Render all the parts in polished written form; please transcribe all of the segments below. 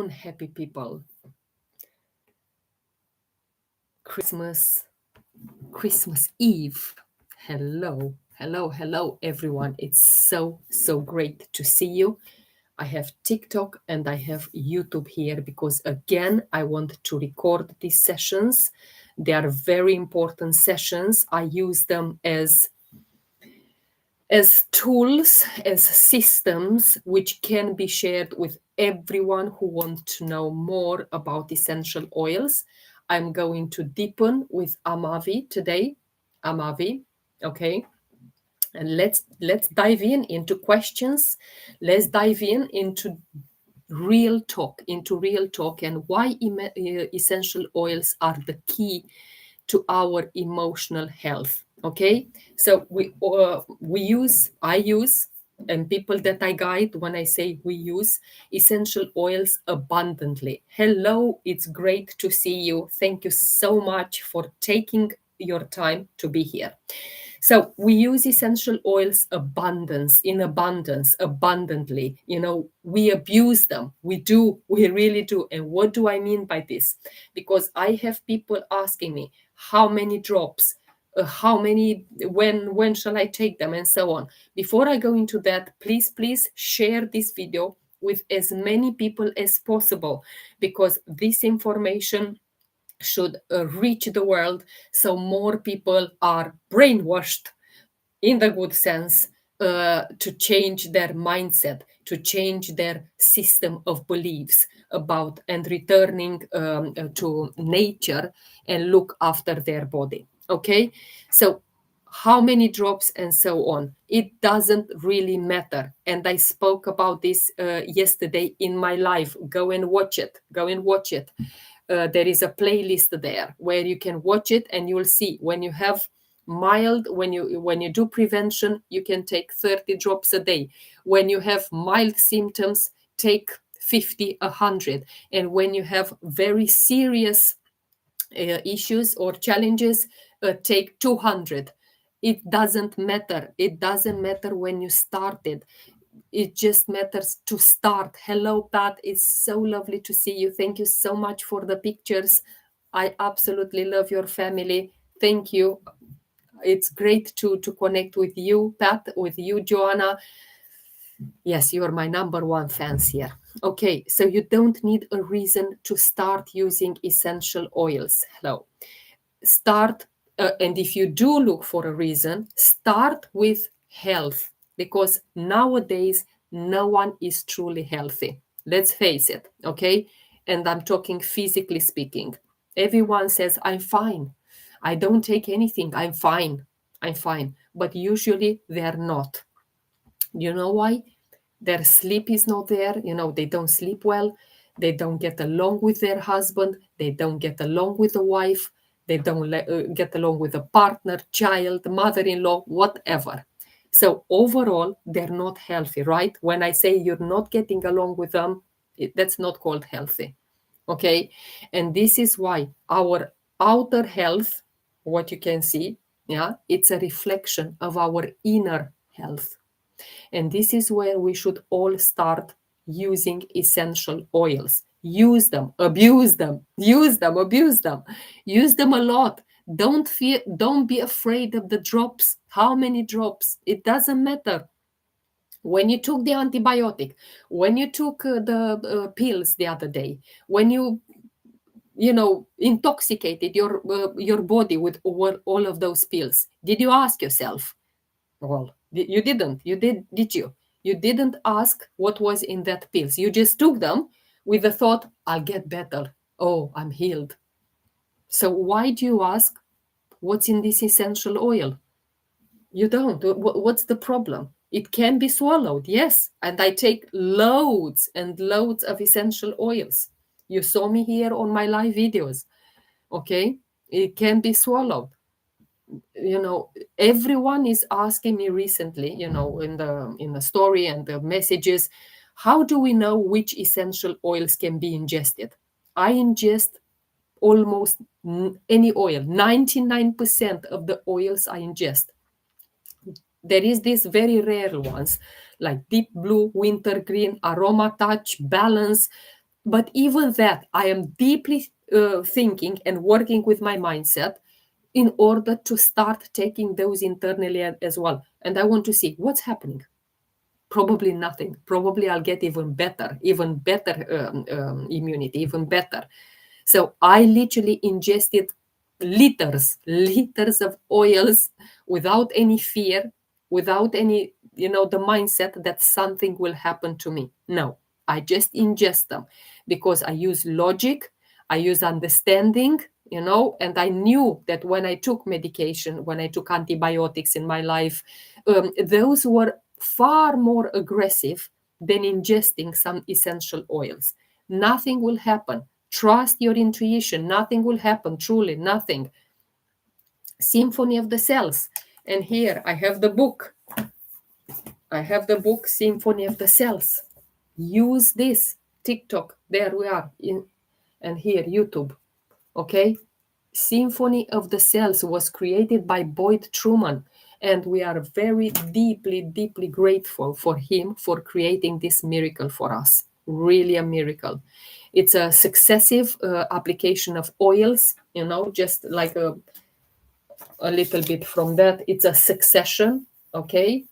happy people. Christmas Eve. Hello, everyone. It's so great to see you. I have TikTok and I have YouTube here because, again, I want to record these sessions. They are very important sessions. I use them as tools, as systems, which can be shared with everyone who wants to know more about essential oils. I'm going to deepen with Amavi today. Amavi, okay? And let's dive into questions. Let's dive into real talk, and why essential oils are the key to our emotional health. Okay, so I use, and people that I guide, when I say we use essential oils abundantly. Hello, it's great to see you. Thank you so much for taking your time to be here. So we use essential oils abundantly. We abuse them. We really do. And what do I mean by this? Because I have people asking me, how many drops, how many, when shall I take them, and so on. Before I go into that, please share this video with as many people as possible, because this information should reach the world, so more people are brainwashed, in the good sense, to change their mindset, to change their system of beliefs about and returning to nature and look after their body. Okay, so how many drops and so on, it doesn't really matter. And I spoke about this yesterday in my live. Go and watch it. There is a playlist there where you can watch it, and you'll see when you have mild, when you do prevention, you can take 30 drops a day. When you have mild symptoms, take 50, 100. And when you have very serious issues or challenges, take 200. It doesn't matter when you started. It just matters to start. Hello, Pat. It's so lovely to see you. Thank you so much for the pictures. I absolutely love your family. Thank you. It's great to connect with you, Pat, with you, Joanna. Yes, you're my number one fans here. Okay, so you don't need a reason to start using essential oils. Hello. And if you do look for a reason, start with health, because nowadays no one is truly healthy. Let's face it, okay? And I'm talking physically speaking. Everyone says, I'm fine. I don't take anything. I'm fine. But usually they're not. You know why? Their sleep is not there. They don't sleep well. They don't get along with their husband. They don't get along with the wife. They don't get along with a partner, child, mother-in-law, whatever. So overall, they're not healthy, right? When I say you're not getting along with them, that's not called healthy. Okay? And this is why our outer health, what you can see, yeah, it's a reflection of our inner health. And this is where we should all start using essential oils. Use them, abuse them, use them, abuse them. Use them a lot. Don't be afraid of the drops. How many drops? It doesn't matter. When you took the antibiotic, when you took the pills the other day, when you intoxicated your body with all of those pills, did you ask yourself? Well, you didn't. Did you? You didn't ask what was in that pills. You just took them with the thought, I'll get better. Oh, I'm healed. So why do you ask what's in this essential oil? You don't. What's the problem? It can be swallowed, yes. And I take loads and loads of essential oils. You saw me here on my live videos. Okay? It can be swallowed. Everyone is asking me recently, in the story and the messages, how do we know which essential oils can be ingested? I ingest almost any oil. 99% of the oils I ingest. There is these very rare ones like deep blue, wintergreen, aroma touch, balance. But even that, I am deeply thinking and working with my mindset in order to start taking those internally as well. And I want to see what's happening. Probably nothing. Probably I'll get even better immunity, even better. So I literally ingested liters of oils without any fear, without any, the mindset that something will happen to me. No, I just ingest them because I use logic, I use understanding, and I knew that when I took medication, when I took antibiotics in my life, those were far more aggressive than ingesting some essential oils. Nothing will happen. Trust your intuition. Nothing will happen. Truly, nothing. Symphony of the Cells. And here I have the book. I have the book Symphony of the Cells. Use this. TikTok. There we are. And here, YouTube. Okay? Symphony of the Cells was created by Boyd Truman. And we are very deeply, deeply grateful for him for creating this miracle for us. Really a miracle. It's a successive application of oils, just like a little bit from that. It's a succession, okay,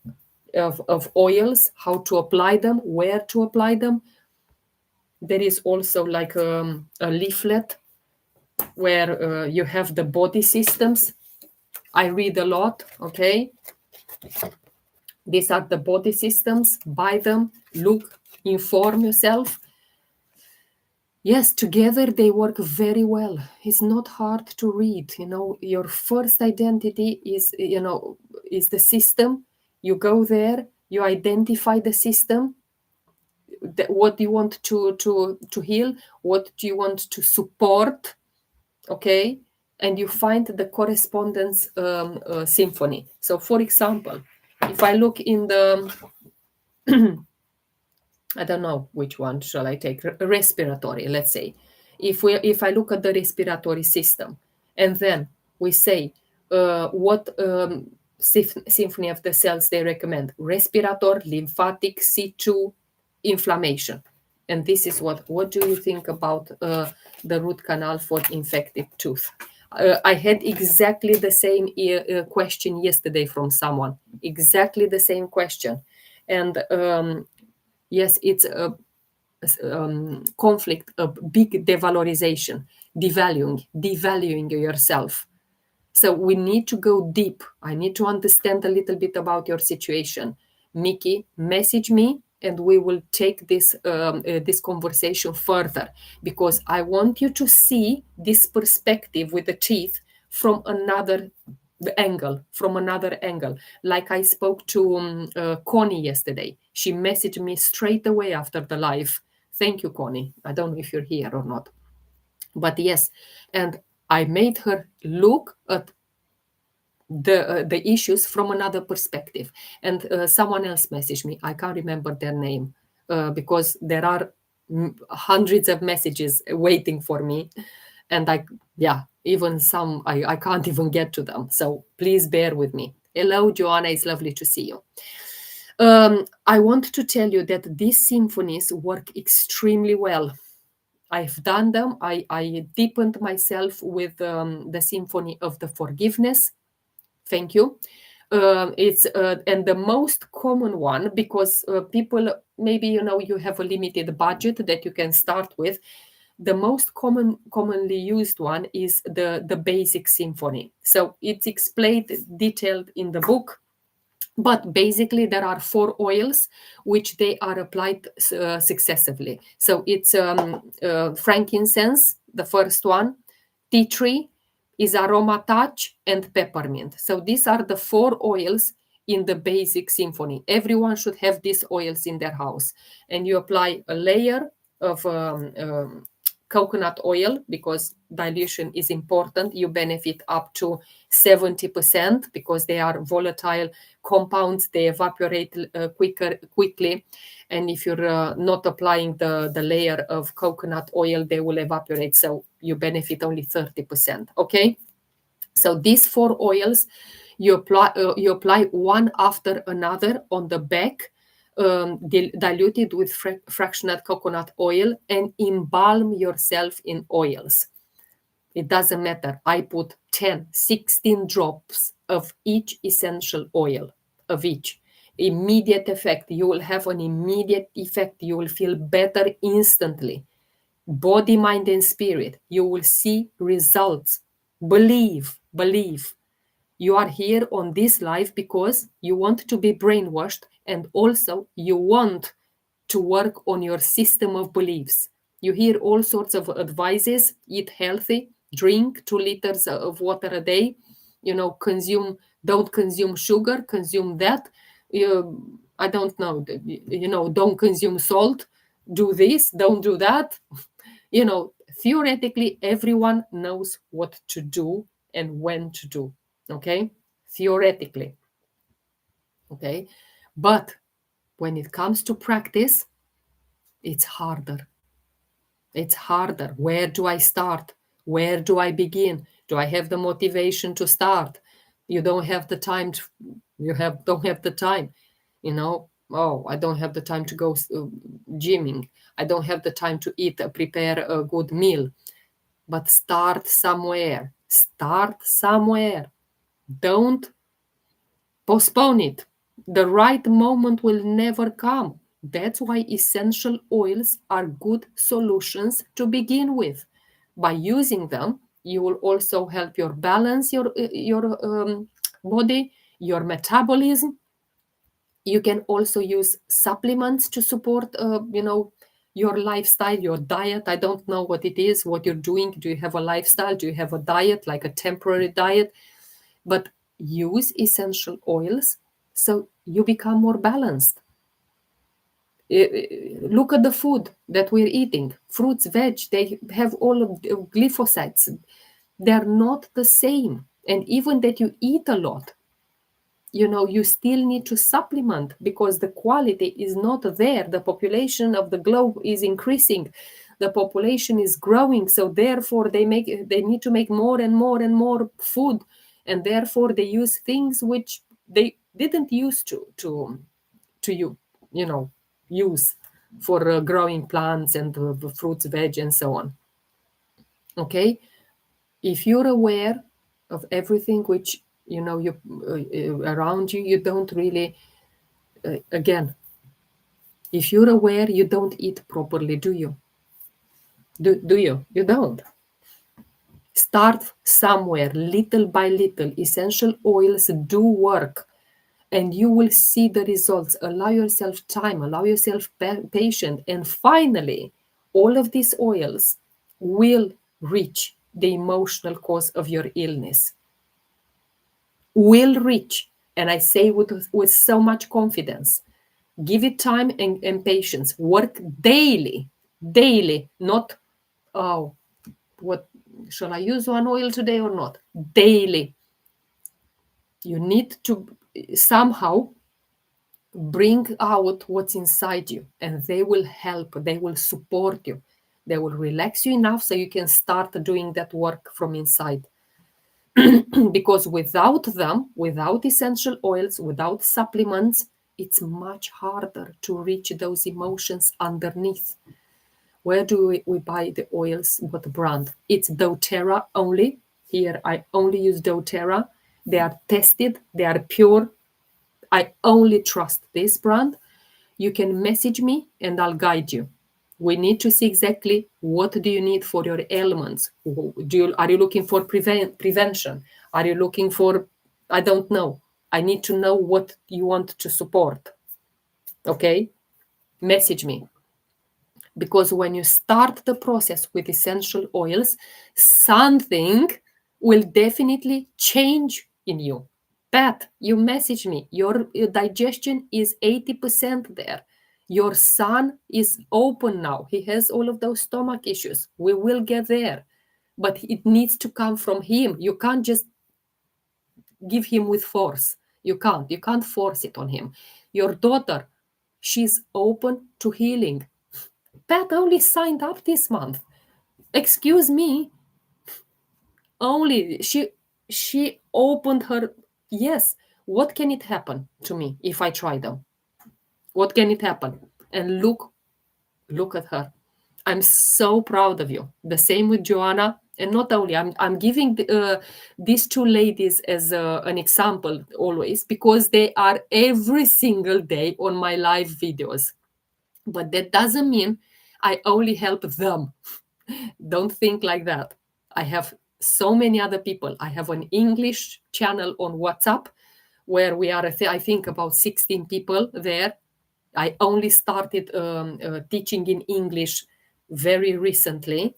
of oils, how to apply them, where to apply them. There is also like a leaflet where you have the body systems. I read a lot, okay? These are the body systems. Buy them, look, inform yourself. Yes, together they work very well. It's not hard to read. Your first identity is the system. You go there, you identify the system, what do you want to heal, what do you want to support, okay? And you find the correspondence symphony. So, for example, if I look in the I don't know which one shall I take. Respiratory, let's say. If I look at the respiratory system, and then we say what symphony of the cells they recommend: respirator, lymphatic, C2, inflammation. And this is what do you think about the root canal for infected tooth? I had exactly the same question yesterday from someone. Exactly the same question, and yes, it's a conflict, a big devalorization, devaluing yourself. So we need to go deep. I need to understand a little bit about your situation. Mickey, message me and we will take this conversation further, because I want you to see this perspective with the teeth from another angle. Like I spoke to Connie yesterday. She messaged me straight away after the live. Thank you, Connie. I don't know if you're here or not, but yes. And I made her look at the issues from another perspective. And someone else messaged me. I can't remember their name because there are hundreds of messages waiting for me, and even some I can't even get to them. So please bear with me. Hello, Joanna. It's lovely to see you. I want to tell you that these symphonies work extremely well. I've done them. I deepened myself with the symphony of the forgiveness. Thank you. It's and the most common one, because people, maybe you have a limited budget that you can start with. The most commonly used one is the basic symphony. So it's explained, detailed in the book. But basically, there are 4 oils which they are applied successively. So it's frankincense, the first one, tea tree, is aroma touch, and peppermint. So these are the 4 oils in the basic symphony. Everyone should have these oils in their house. And you apply a layer of coconut oil, because dilution is important. You benefit up to 70% because they are volatile compounds. They evaporate quickly. And if you're not applying the layer of coconut oil, they will evaporate. So you benefit only 30%. Okay. So these 4 oils, you apply one after another on the back diluted with fractionated coconut oil, and embalm yourself in oils. It doesn't matter. I put 10, 16 drops of each essential oil, of each. Immediate effect. You will have an immediate effect. You will feel better instantly. Body, mind, and spirit. You will see results. Believe, believe. You are here on this life because you want to be brainwashed, and also you want to work on your system of beliefs. You hear all sorts of advices: eat healthy, drink 2 liters of water a day, don't consume sugar, consume that. I don't know, don't consume salt, do this, don't do that. Theoretically, everyone knows what to do and when to do. Okay? Theoretically. Okay? But when it comes to practice, it's harder. It's harder. Where do I start? Where do I begin? Do I have the motivation to start? You don't have the time to, don't have the time, Oh, I don't have the time to go gymming. I don't have the time to prepare a good meal. But start somewhere. Start somewhere. Don't postpone it. The right moment will never come. That's why essential oils are good solutions to begin with. By using them, you will also help your balance, your body, your metabolism. You can also use supplements to support, your lifestyle, your diet. I don't know what it is, what you're doing. Do you have a lifestyle? Do you have a diet, like a temporary diet? But use essential oils so you become more balanced. Look at the food that we're eating: fruits, veg, they have all of the glyphosites. They're not the same. And even that you eat a lot, you still need to supplement, because the quality is not there. The population of the globe is increasing, the population is growing, so therefore they need to make more and more and more food, and therefore they use things which they didn't used to use for growing plants and fruits, veg, and so on. Okay, if you're aware of everything which you around you, you don't really, again, if you're aware, you don't eat properly, do you? Do you? You don't. Start somewhere, little by little. Essential oils do work, and you will see the results. Allow yourself time, allow yourself patience, and finally, all of these oils will reach the emotional cause of your illness. Will reach, and I say with so much confidence. Give it time and patience. Work daily, not, oh, what shall I use one oil today or not? Daily. You need to somehow bring out what's inside you, and they will help, they will support you, they will relax you enough so you can start doing that work from inside. Because without them, without essential oils, without supplements, it's much harder to reach those emotions underneath. Where do we buy the oils? What brand? It's doTERRA only. Here I only use doTERRA. They are tested, they are pure. I only trust this brand. You can message me and I'll guide you. We need to see exactly what do you need for your ailments. Are you looking for prevention? Are you looking for, I don't know. I need to know what you want to support. Okay? Message me. Because when you start the process with essential oils, something will definitely change in you. Pat, you message me. Your digestion is 80% there. Your son is open now. He has all of those stomach issues. We will get there. But it needs to come from him. You can't just give him with force. You can't. You can't force it on him. Your daughter, she's open to healing. Pat only signed up this month. Excuse me. Only she opened her. Yes. What can it happen to me if I try them? What can it happen? And look at her. I'm so proud of you. The same with Joanna. And not only, I'm giving these two ladies as an example always, because they are every single day on my live videos. But that doesn't mean I only help them. Don't think like that. I have so many other people. I have an English channel on WhatsApp where we are, I think, about 16 people there. I only started teaching in English very recently.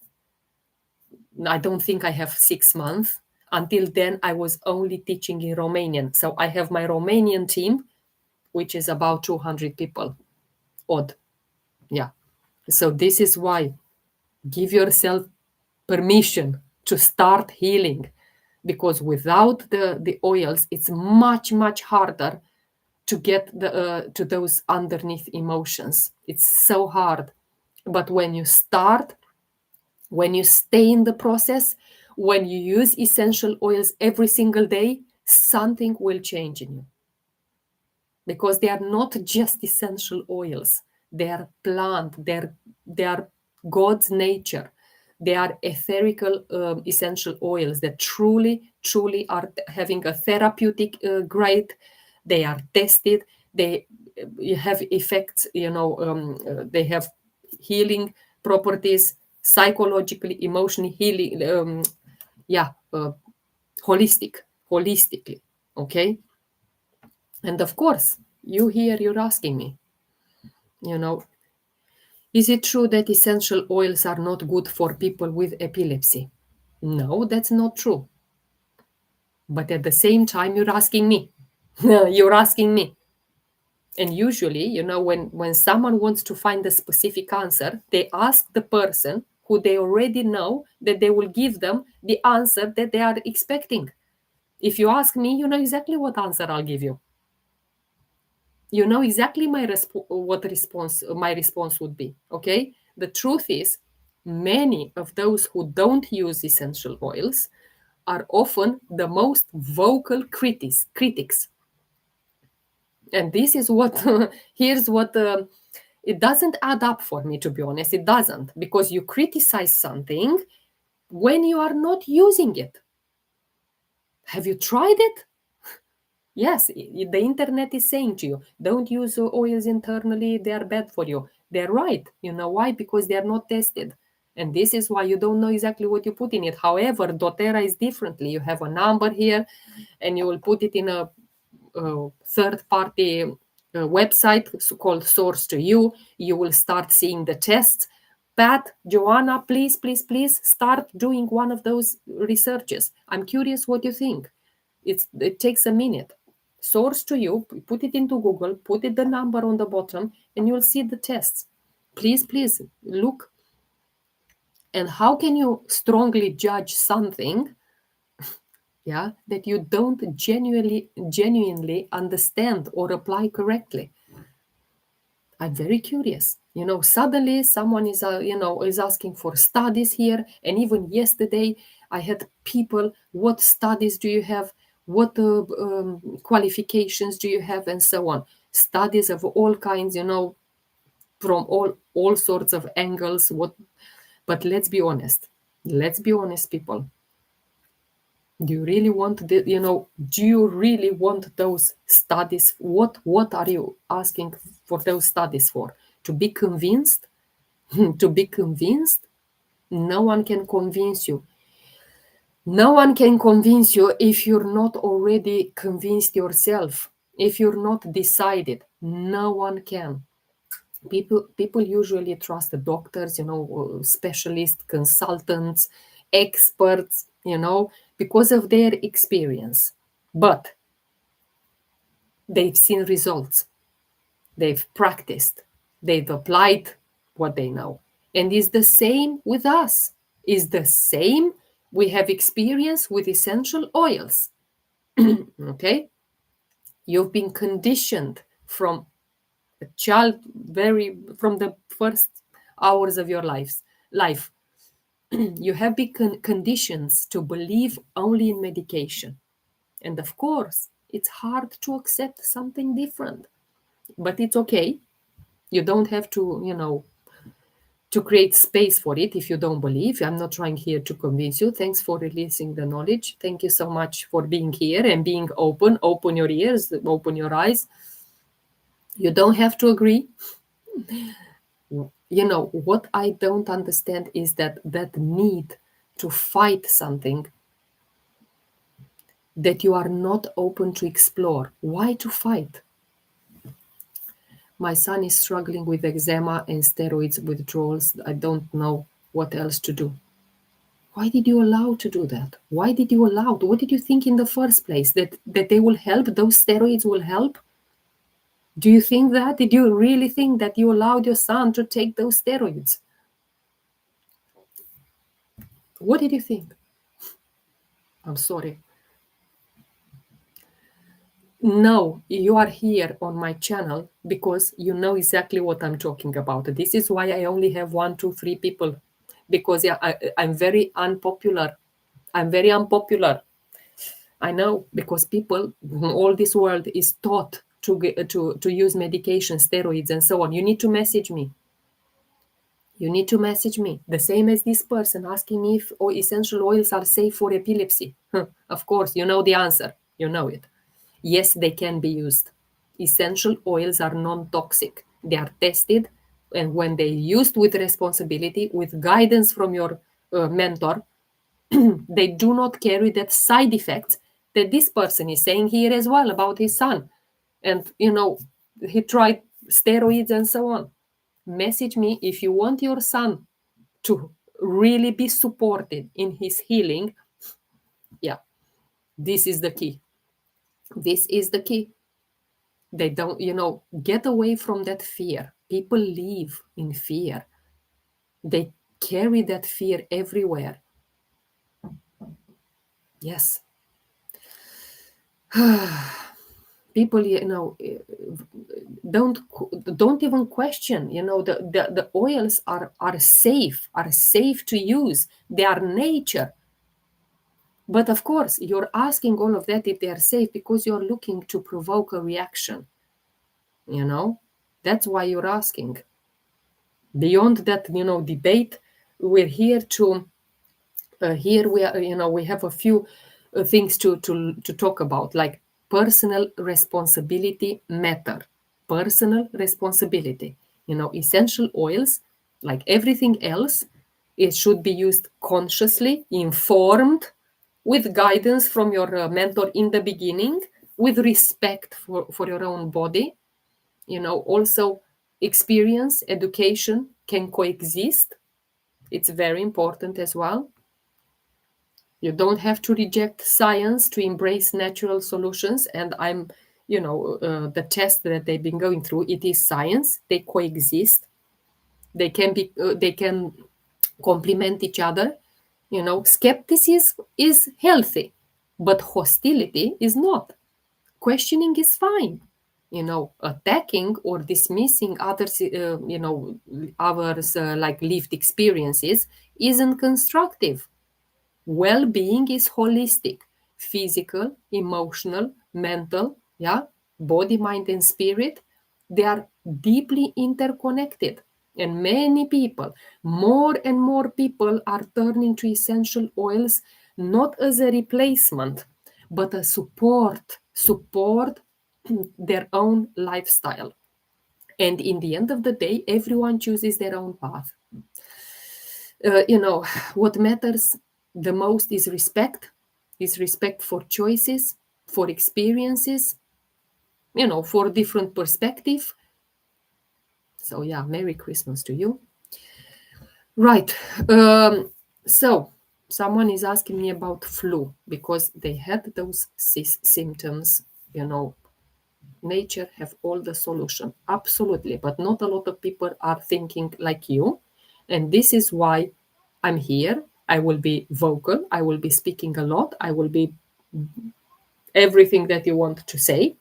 I don't think I have 6 months. Until then, I was only teaching in Romanian. So I have my Romanian team, which is about 200 people odd. Yeah. So this is why give yourself permission to start healing, because without the oils, it's much, much harder to get to those underneath emotions. It's so hard. But when you start, when you stay in the process, when you use essential oils every single day, something will change in you, because they are not just essential oils. They are plant. They are God's nature. They are etherical essential oils that truly are having a therapeutic grade. They are tested. They have effects. They have healing properties, psychologically, emotionally healing. Yeah, holistically. Okay. And of course, you're asking me, you know, is it true that essential oils are not good for people with epilepsy? No, that's not true. But at the same time, you're asking me. You're asking me. And usually, when someone wants to find a specific answer, they ask the person who they already know that they will give them the answer that they are expecting. If you ask me, you know exactly what answer I'll give you. You know exactly my response would be. Okay, the truth is, many of those who don't use essential oils are often the most vocal critics. And this is what here's what it doesn't add up for me, to be honest. It doesn't, because you criticize something when you are not using it. Have you tried it? Yes, the internet is saying to you, don't use oils internally, they are bad for you. They're right. You know why? Because they are not tested. And this is why you don't know exactly what you put in it. However, doTERRA is differently. You have a number here and you will put it in a third party website called Source to You. You will start seeing the tests. Pat, Joanna, please start doing one of those researches. I'm curious what you think. It takes a minute. Source to You, put it into Google, put it the number on the bottom, and you'll see the tests. Please look. And how can you strongly judge something, yeah, that you don't genuinely understand or apply correctly? I'm very curious. Suddenly someone is asking for studies here. And even yesterday, I had people, what studies do you have? What qualifications do you have? And so on. Studies of all kinds, from all sorts of angles. But let's be honest. Let's be honest, people. Do you really want do you really want those studies? What are you asking for those studies for? To be convinced? To be convinced? No one can convince you. No one can convince you if you're not already convinced yourself. If you're not decided, no one can. People usually trust the doctors, specialists, consultants, experts, because of their experience. But they've seen results, they've practiced, they've applied what they know. And it's the same with us. It's the same. We have experience with essential oils. Okay? You've been conditioned from a child, from the first hours of your life. You have been conditioned to believe only in medication. And of course, it's hard to accept something different. But it's okay. You don't have to, to create space for it if you don't believe. I'm not trying here to convince you. Thanks for releasing the knowledge. Thank you so much for being here and being open. Open your ears, open your eyes. You don't have to agree. What I don't understand is that need to fight something that you are not open to explore. Why to fight? My son is struggling with eczema and steroids withdrawals. I don't know what else to do. Why did you allow to do that? Why did you allow? What did you think in the first place? That they will help? Those steroids will help? Do you think that? Did you really think that you allowed your son to take those steroids? What did you think? I'm sorry. No, you are here on my channel because you know exactly what I'm talking about. This is why I only have 1, 2, 3 people, because I'm very unpopular. I'm very unpopular. I know, because people, all this world is taught to use medication, steroids, and so on. You need to message me. You need to message me. The same as this person asking me if essential oils are safe for epilepsy. Of course, you know the answer. You know it. Yes, they can be used. Essential oils are non-toxic. They are tested, and when they used with responsibility, with guidance from your mentor, they do not carry that side effects that this person is saying here as well about his son. And, he tried steroids and so on. Message me if you want your son to really be supported in his healing. Yeah, this is the key. This is the key. They don't, get away from that fear. People live in fear. They carry that fear everywhere. Yes. People, don't even question. The oils are safe to use. They are nature. But of course, you're asking all of that if they are safe because you're looking to provoke a reaction. That's why you're asking. Beyond that, debate, we're here to here we are, we have a few things to talk about, like personal responsibility matter. Personal responsibility. Essential oils, like everything else, it should be used consciously, informed, with guidance from your mentor in the beginning, with respect for your own body. Also, experience, education can coexist. It's very important as well. You don't have to reject science to embrace natural solutions. And the test that they've been going through, it is science. They coexist. They can complement each other. Skepticism is healthy, but hostility is not. Questioning is fine. Attacking or dismissing others, others like lived experiences isn't constructive. Well-being is holistic: physical, emotional, mental, yeah, body, mind, and spirit. They are deeply interconnected. And many people, more and more people, are turning to essential oils not as a replacement, but a support their own lifestyle. And in the end of the day, everyone chooses their own path. What matters the most is respect for choices, for experiences, for different perspective. So yeah, Merry Christmas to you. Right. So someone is asking me about flu because they had those symptoms. Nature have all the solution, absolutely, but not a lot of people are thinking like you. And this is why I'm here. I will be vocal. I will be speaking a lot. I will be everything that you want to say.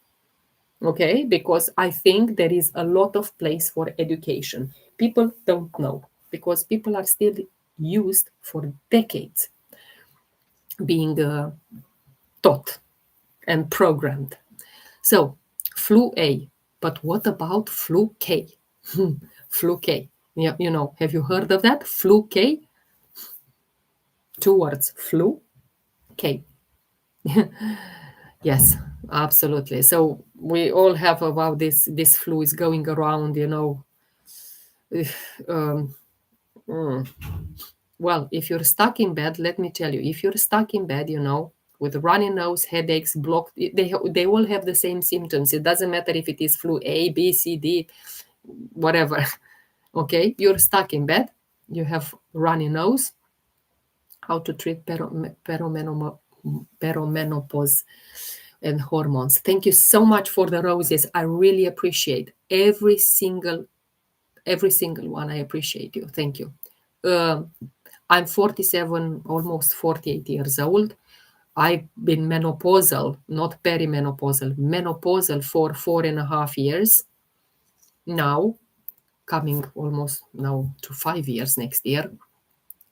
Okay, because I think there is a lot of place for education. People don't know because people are still used for decades being taught and programmed. So, flu A, but what about flu K? Fluke. Yeah, have you heard of that? Fluke? Two words. Flu. K. Yes, absolutely. So we all have about this flu is going around, um, mm. Well, if you're stuck in bed, let me tell you, if you're stuck in bed, with runny nose, headaches, blocked, they all have the same symptoms. It doesn't matter if it is flu A, B, C, D, whatever. Okay, you're stuck in bed, you have runny nose. How to treat perimenopause and hormones. Thank you so much for the roses. I really appreciate every single one. I appreciate you. Thank you. Um, I'm 47, almost 48 years old. I've been menopausal, not perimenopausal, menopausal for 4.5 years now, coming almost now to 5 years next year.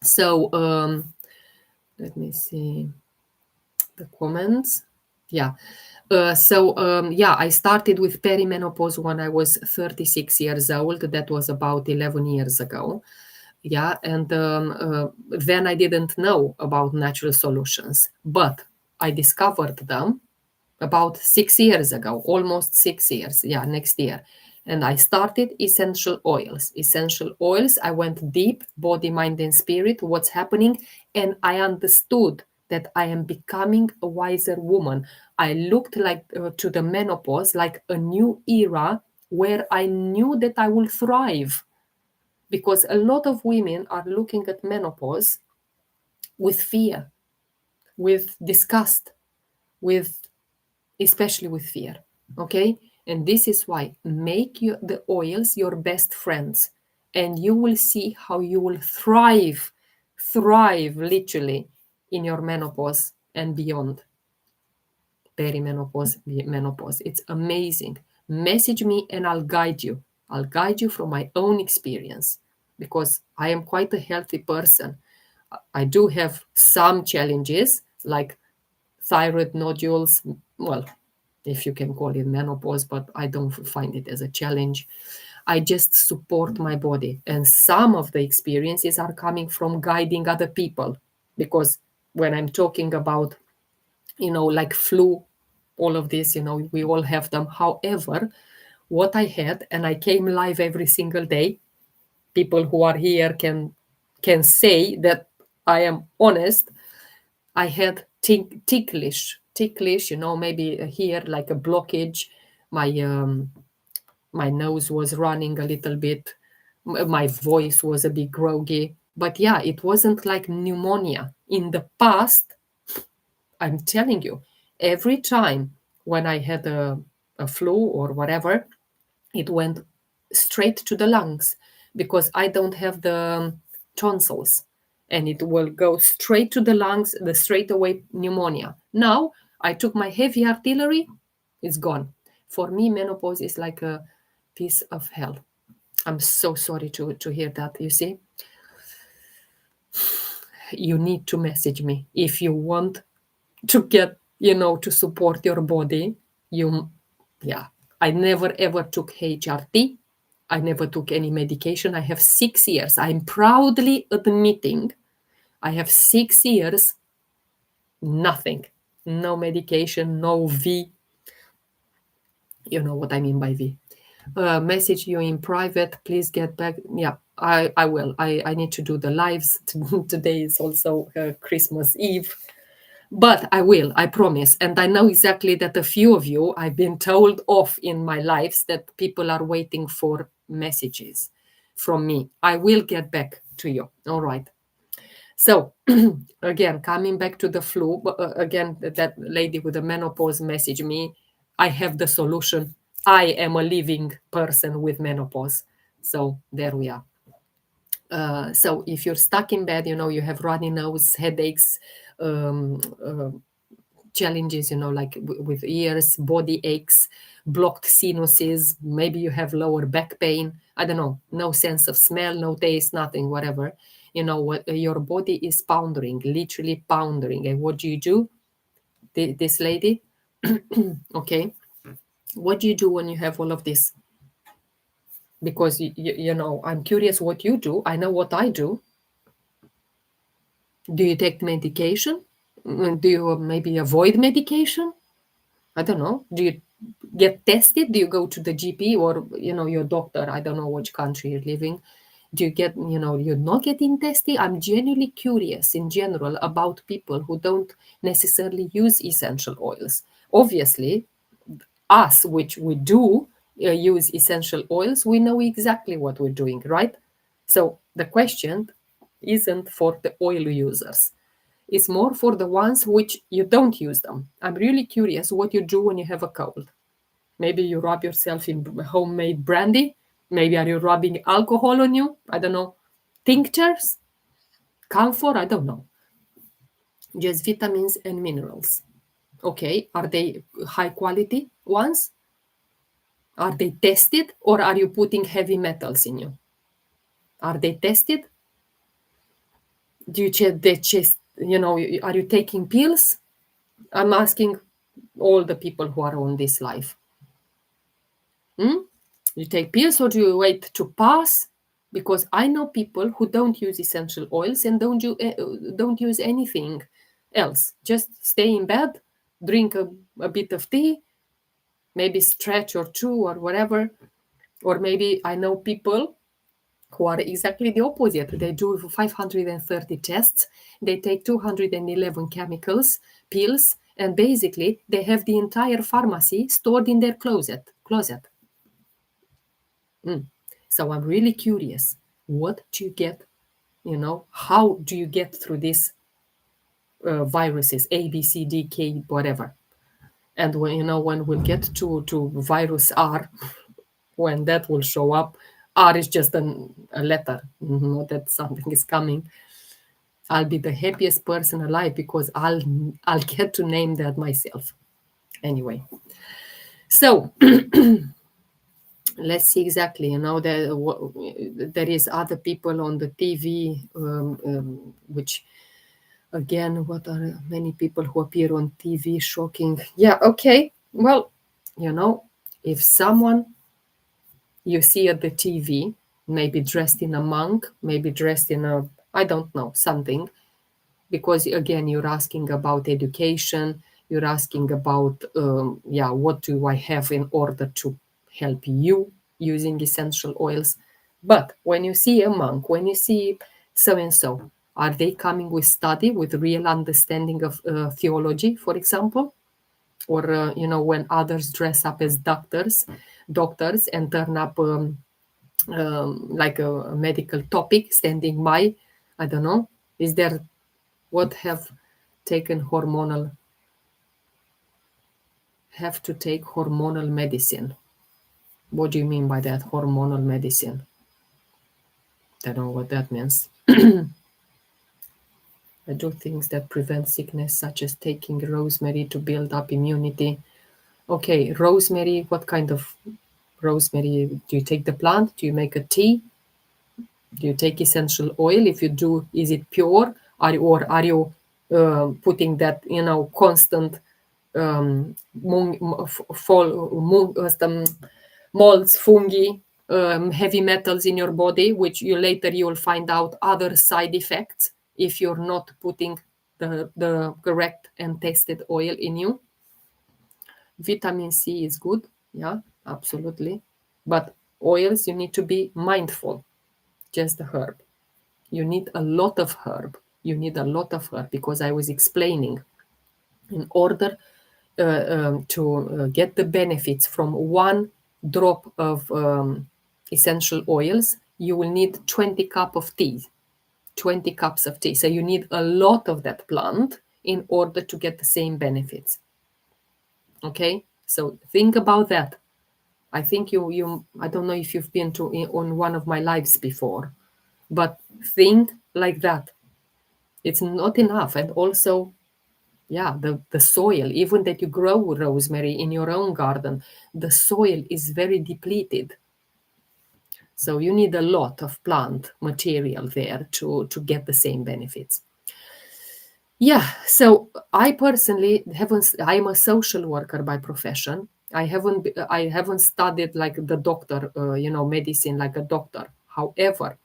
So let me see the comments. Yeah. I started with perimenopause when I was 36 years old. That was about 11 years ago. Yeah, and then I didn't know about natural solutions, but I discovered them about 6 years ago, almost 6 years. Yeah, next year. And I started essential oils. Essential oils, I went deep, body, mind, and spirit, what's happening. And I understood that I am becoming a wiser woman. I looked like to the menopause like a new era where I knew that I will thrive, because a lot of women are looking at menopause with fear, with disgust, with especially with fear. Okay, and this is why make the oils your best friends, and you will see how you will thrive literally in your menopause and beyond. Perimenopause, menopause, it's amazing. Message me and I'll guide you from my own experience, because I am quite a healthy person. I do have some challenges like thyroid nodules. Well, if you can call it menopause, but I don't find it as a challenge. I just support my body. And some of the experiences are coming from guiding other people. Because when I'm talking about, like flu, all of this, we all have them. However, what I had, and I came live every single day, people who are here can say that I am honest. I had ticklish, maybe here like a blockage. My nose was running a little bit. My voice was a bit groggy. But yeah, it wasn't like pneumonia. In the past, I'm telling you, every time when I had a flu or whatever, it went straight to the lungs, because I don't have the tonsils, and it will go straight to the lungs, the straight away pneumonia. Now I took my heavy artillery, it's gone. For me, menopause is like a piece of hell. I'm so sorry to hear that. You see, you need to message me if you want to get, to support your body. You, yeah, I never ever took HRT. I never took any medication. I have 6 years. I'm proudly admitting I have 6 years, nothing, no medication, no V. You know what I mean by V. Message you in private, please get back. Yeah, I will. I need to do the lives. Today is also Christmas Eve. But I will, I promise. And I know exactly that a few of you, I've been told off in my lives that people are waiting for messages from me. I will get back to you. All right. So, again, coming back to the flu, again, that lady with the menopause message me. I have the solution. I am a living person with menopause. So, there we are. So if you're stuck in bed, you have runny nose, headaches, um, uh, challenges, like with ears, body aches, blocked sinuses, maybe you have lower back pain, I don't know, no sense of smell, no taste, nothing, whatever. What your body is pounding, literally pounding. And what do you do? This lady, okay, what do you do when you have all of this? Because I'm curious what you do. I know what I do. Do you take medication? Do you maybe avoid medication? I don't know. Do you get tested? Do you go to the GP or your doctor? I don't know which country you're living. Do you get you're not getting tested? I'm genuinely curious in general about people who don't necessarily use essential oils. Obviously, us, which we do use essential oils, we know exactly what we're doing, right? So the question isn't for the oil users. It's more for the ones which you don't use them. I'm really curious what you do when you have a cold. Maybe you rub yourself in homemade brandy. Maybe are you rubbing alcohol on you? I don't know. Tinctures, camphor, I don't know. Just vitamins and minerals. Okay, are they high quality ones? Are they tested or are you putting heavy metals in you? Are they tested? Do you check the chest? Are you taking pills? I'm asking all the people who are on this life. You take pills or do you wait to pass? Because I know people who don't use essential oils and don't use anything else. Just stay in bed, drink a bit of tea, maybe stretch or two or whatever. Or maybe I know people who are exactly the opposite. They do 530 tests, they take 211 chemicals, pills, and basically they have the entire pharmacy stored in their closet. So I'm really curious. What do you get? How do you get through these viruses, A, B, C, D, K, whatever? And when we'll get to virus R, when that will show up, R is just a letter, not that something is coming. I'll be the happiest person alive because I'll get to name that myself. Anyway, so let's see exactly. There is other people on the TV, which again, what are many people who appear on TV? Shocking. Yeah. Okay. Well, if someone you see at the TV, maybe dressed in a monk, maybe dressed in a, I don't know, something, because again, you're asking about education, you're asking about, what do I have in order to help you using essential oils. But when you see a monk, when you see so and so, are they coming with study, with real understanding of theology, for example? Or when others dress up as doctors and turn up like a medical topic standing by, I don't know, is there what taken hormonal have to take hormonal medicine? What do you mean by that, hormonal medicine? Don't know what that means. I do things that prevent sickness, such as taking rosemary to build up immunity. Okay, rosemary, what kind of rosemary? Do you take the plant? Do you make a tea? Do you take essential oil? If you do, is it pure? Are you putting that, constant molds, fungi, heavy metals in your body, which you'll find out other side effects if you're not putting the correct and tested oil in you. Vitamin C is good, yeah, absolutely. But oils, you need to be mindful. Just the herb. You need a lot of herb. You need a lot of herb because I was explaining in order to get the benefits from one drop of essential oils, you will need 20 cup of tea, 20 cups of tea. So you need a lot of that plant in order to get the same benefits. Okay, so think about that. I think I don't know if you've been on one of my lives before, but think like that. It's not enough. And also, yeah, the soil, even that you grow rosemary in your own garden, the soil is very depleted. So you need a lot of plant material there to get the same benefits. Yeah, so I personally I'm a social worker by profession. I haven't studied like the doctor, medicine like a doctor. However,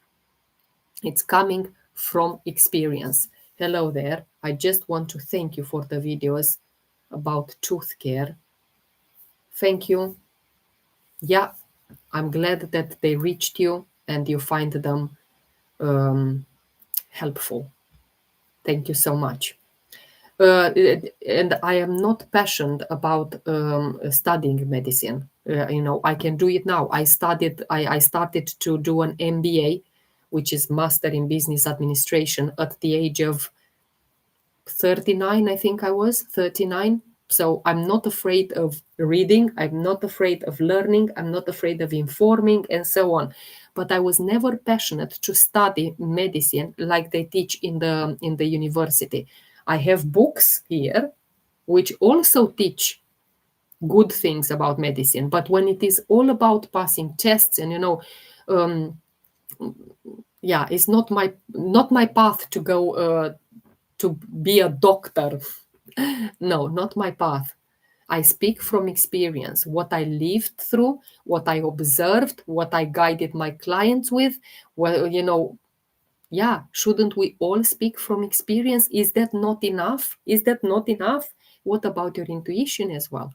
it's coming from experience. Hello there. I just want to thank you for the videos about tooth care. Thank you. Yeah, I'm glad that they reached you and you find them um, helpful. Thank you so much. And I am not passionate about studying medicine. I can do it now. I started to do an MBA, which is Master in Business Administration, at the age of 39. I think I was 39. So I'm not afraid of reading. I'm not afraid of learning. I'm not afraid of informing and so on. But I was never passionate to study medicine like they teach in the university. I have books here which also teach good things about medicine. But when it is all about passing tests and um, yeah, it's not my path to go to be a doctor. No, not my path. I speak from experience, what I lived through, what I observed, what I guided my clients with. Well, yeah, shouldn't we all speak from experience? Is that not enough? Is that not enough? What about your intuition as well?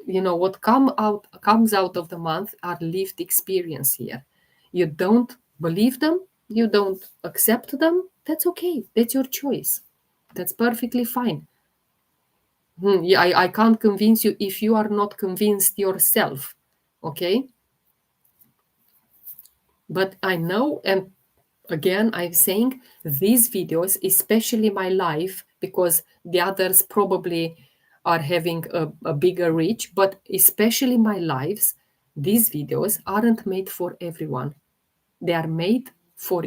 What comes out of the month are lived experience here. You don't believe them, you don't accept them, that's okay. That's your choice. That's perfectly fine. Yeah, I can't convince you if you are not convinced yourself. Okay. But I know, and again, I'm saying these videos, especially my life, because the others probably are having a bigger reach, but especially my lives, these videos aren't made for everyone. They are made for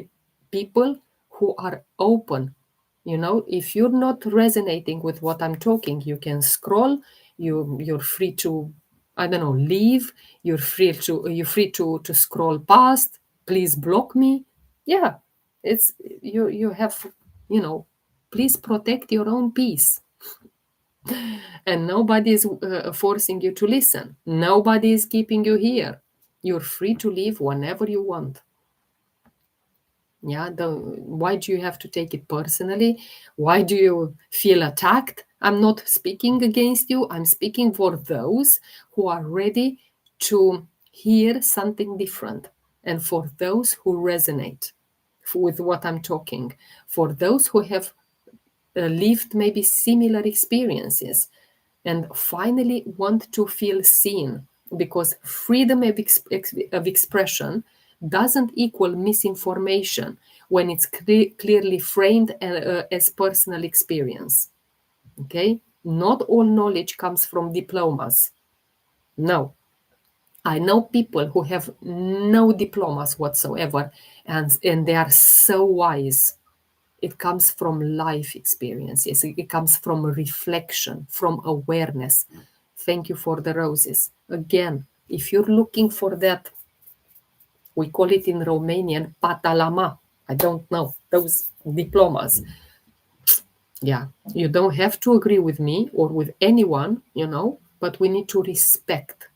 people who are open. If you're not resonating with what I'm talking, you can scroll. You're free to, I don't know, leave. You're free to scroll past. Please block me. Yeah, it's you have, please protect your own peace. And nobody is forcing you to listen. Nobody is keeping you here. You're free to leave whenever you want. Yeah, why do you have to take it personally? Why do you feel attacked? I'm not speaking against you. I'm speaking for those who are ready to hear something different, and for those who resonate with what I'm talking, for those who have lived maybe similar experiences and finally want to feel seen, because freedom of expression doesn't equal misinformation when it's clearly framed as personal experience. Okay, not all knowledge comes from diplomas. No, I know people who have no diplomas whatsoever, and they are so wise. It comes from life experiences. It comes from reflection, from awareness. Thank you for the roses. Again, if you're looking for that, we call it in Romanian patalama. I don't know, those diplomas. Yeah, you don't have to agree with me or with anyone, but we need to respect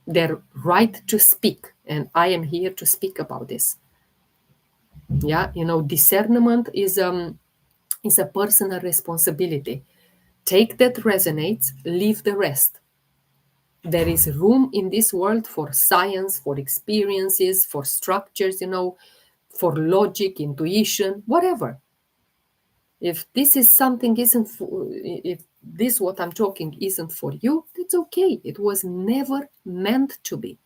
their right to speak. And I am here to speak about this. Yeah, discernment is a personal responsibility. Take that resonates, leave the rest. There is room in this world for science, for experiences, for structures, for logic, intuition, whatever. If this is something isn't for, if this what I'm talking isn't for you, that's okay. It was never meant to be.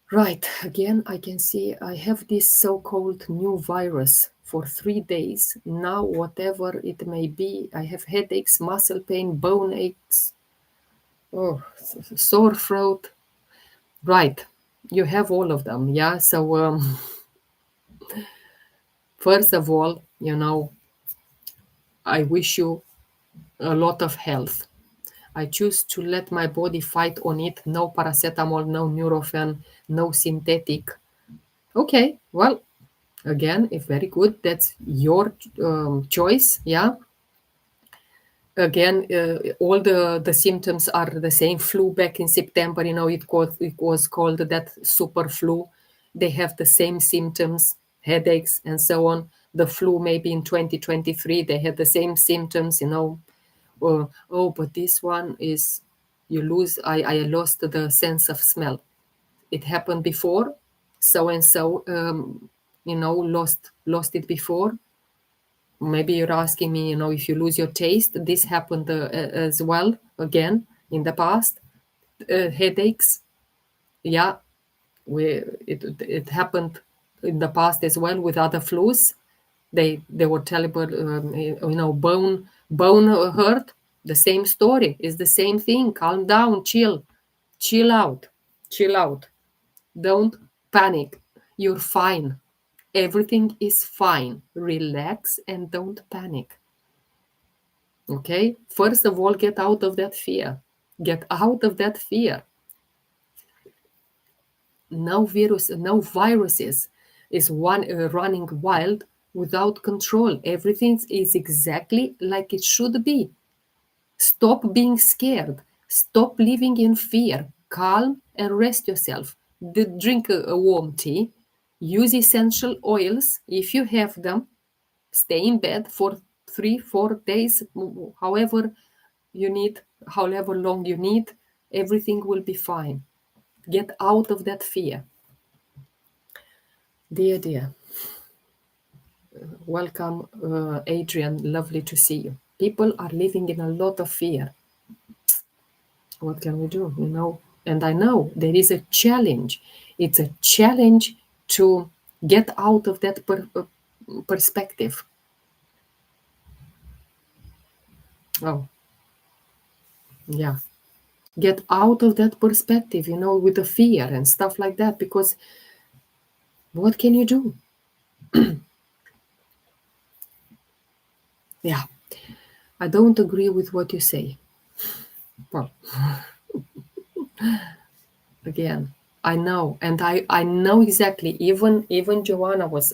Right, again, I can see I have this so-called new virus for 3 days. Now, whatever it may be, I have headaches, muscle pain, bone aches, sore throat. Right, you have all of them, yeah? So, first of all, I wish you a lot of health. I choose to let my body fight on it. No paracetamol, no Nurofen, no synthetic. Okay, well, again, if very good, that's your choice, yeah. again, all the symptoms are the same. Flu back in September, it was called that super flu. They have the same symptoms, headaches and so on. The flu maybe in 2023 they had the same symptoms. Oh, but this one is, I lost the sense of smell. It happened before, so and so, lost it before. Maybe you're asking me, if you lose your taste, this happened as well again in the past. Headaches, yeah, it happened in the past as well with other flus. They were terrible, bone hurt. The same story is the same thing. Calm down, chill out, chill out. Don't panic. You're fine. Everything is fine. Relax and don't panic. Okay? First of all, get out of that fear. Get out of that fear. No viruses is running wild without control. Everything is exactly like it should be. Stop being scared. Stop living in fear. Calm and rest yourself. Drink a warm tea. Use essential oils if you have them. Stay in bed for 3 4 days, however you need, however long you need. Everything will be fine. Get out of that fear. Dear, welcome, Adrian. Lovely to see you. People are living in a lot of fear. What can we do? And I know there is a challenge. It's a challenge to get out of that perspective. Oh, yeah. Get out of that perspective, with the fear and stuff like that, because what can you do? Yeah, I don't agree with what you say. Well, again, I know, and I know exactly. Even Joanna was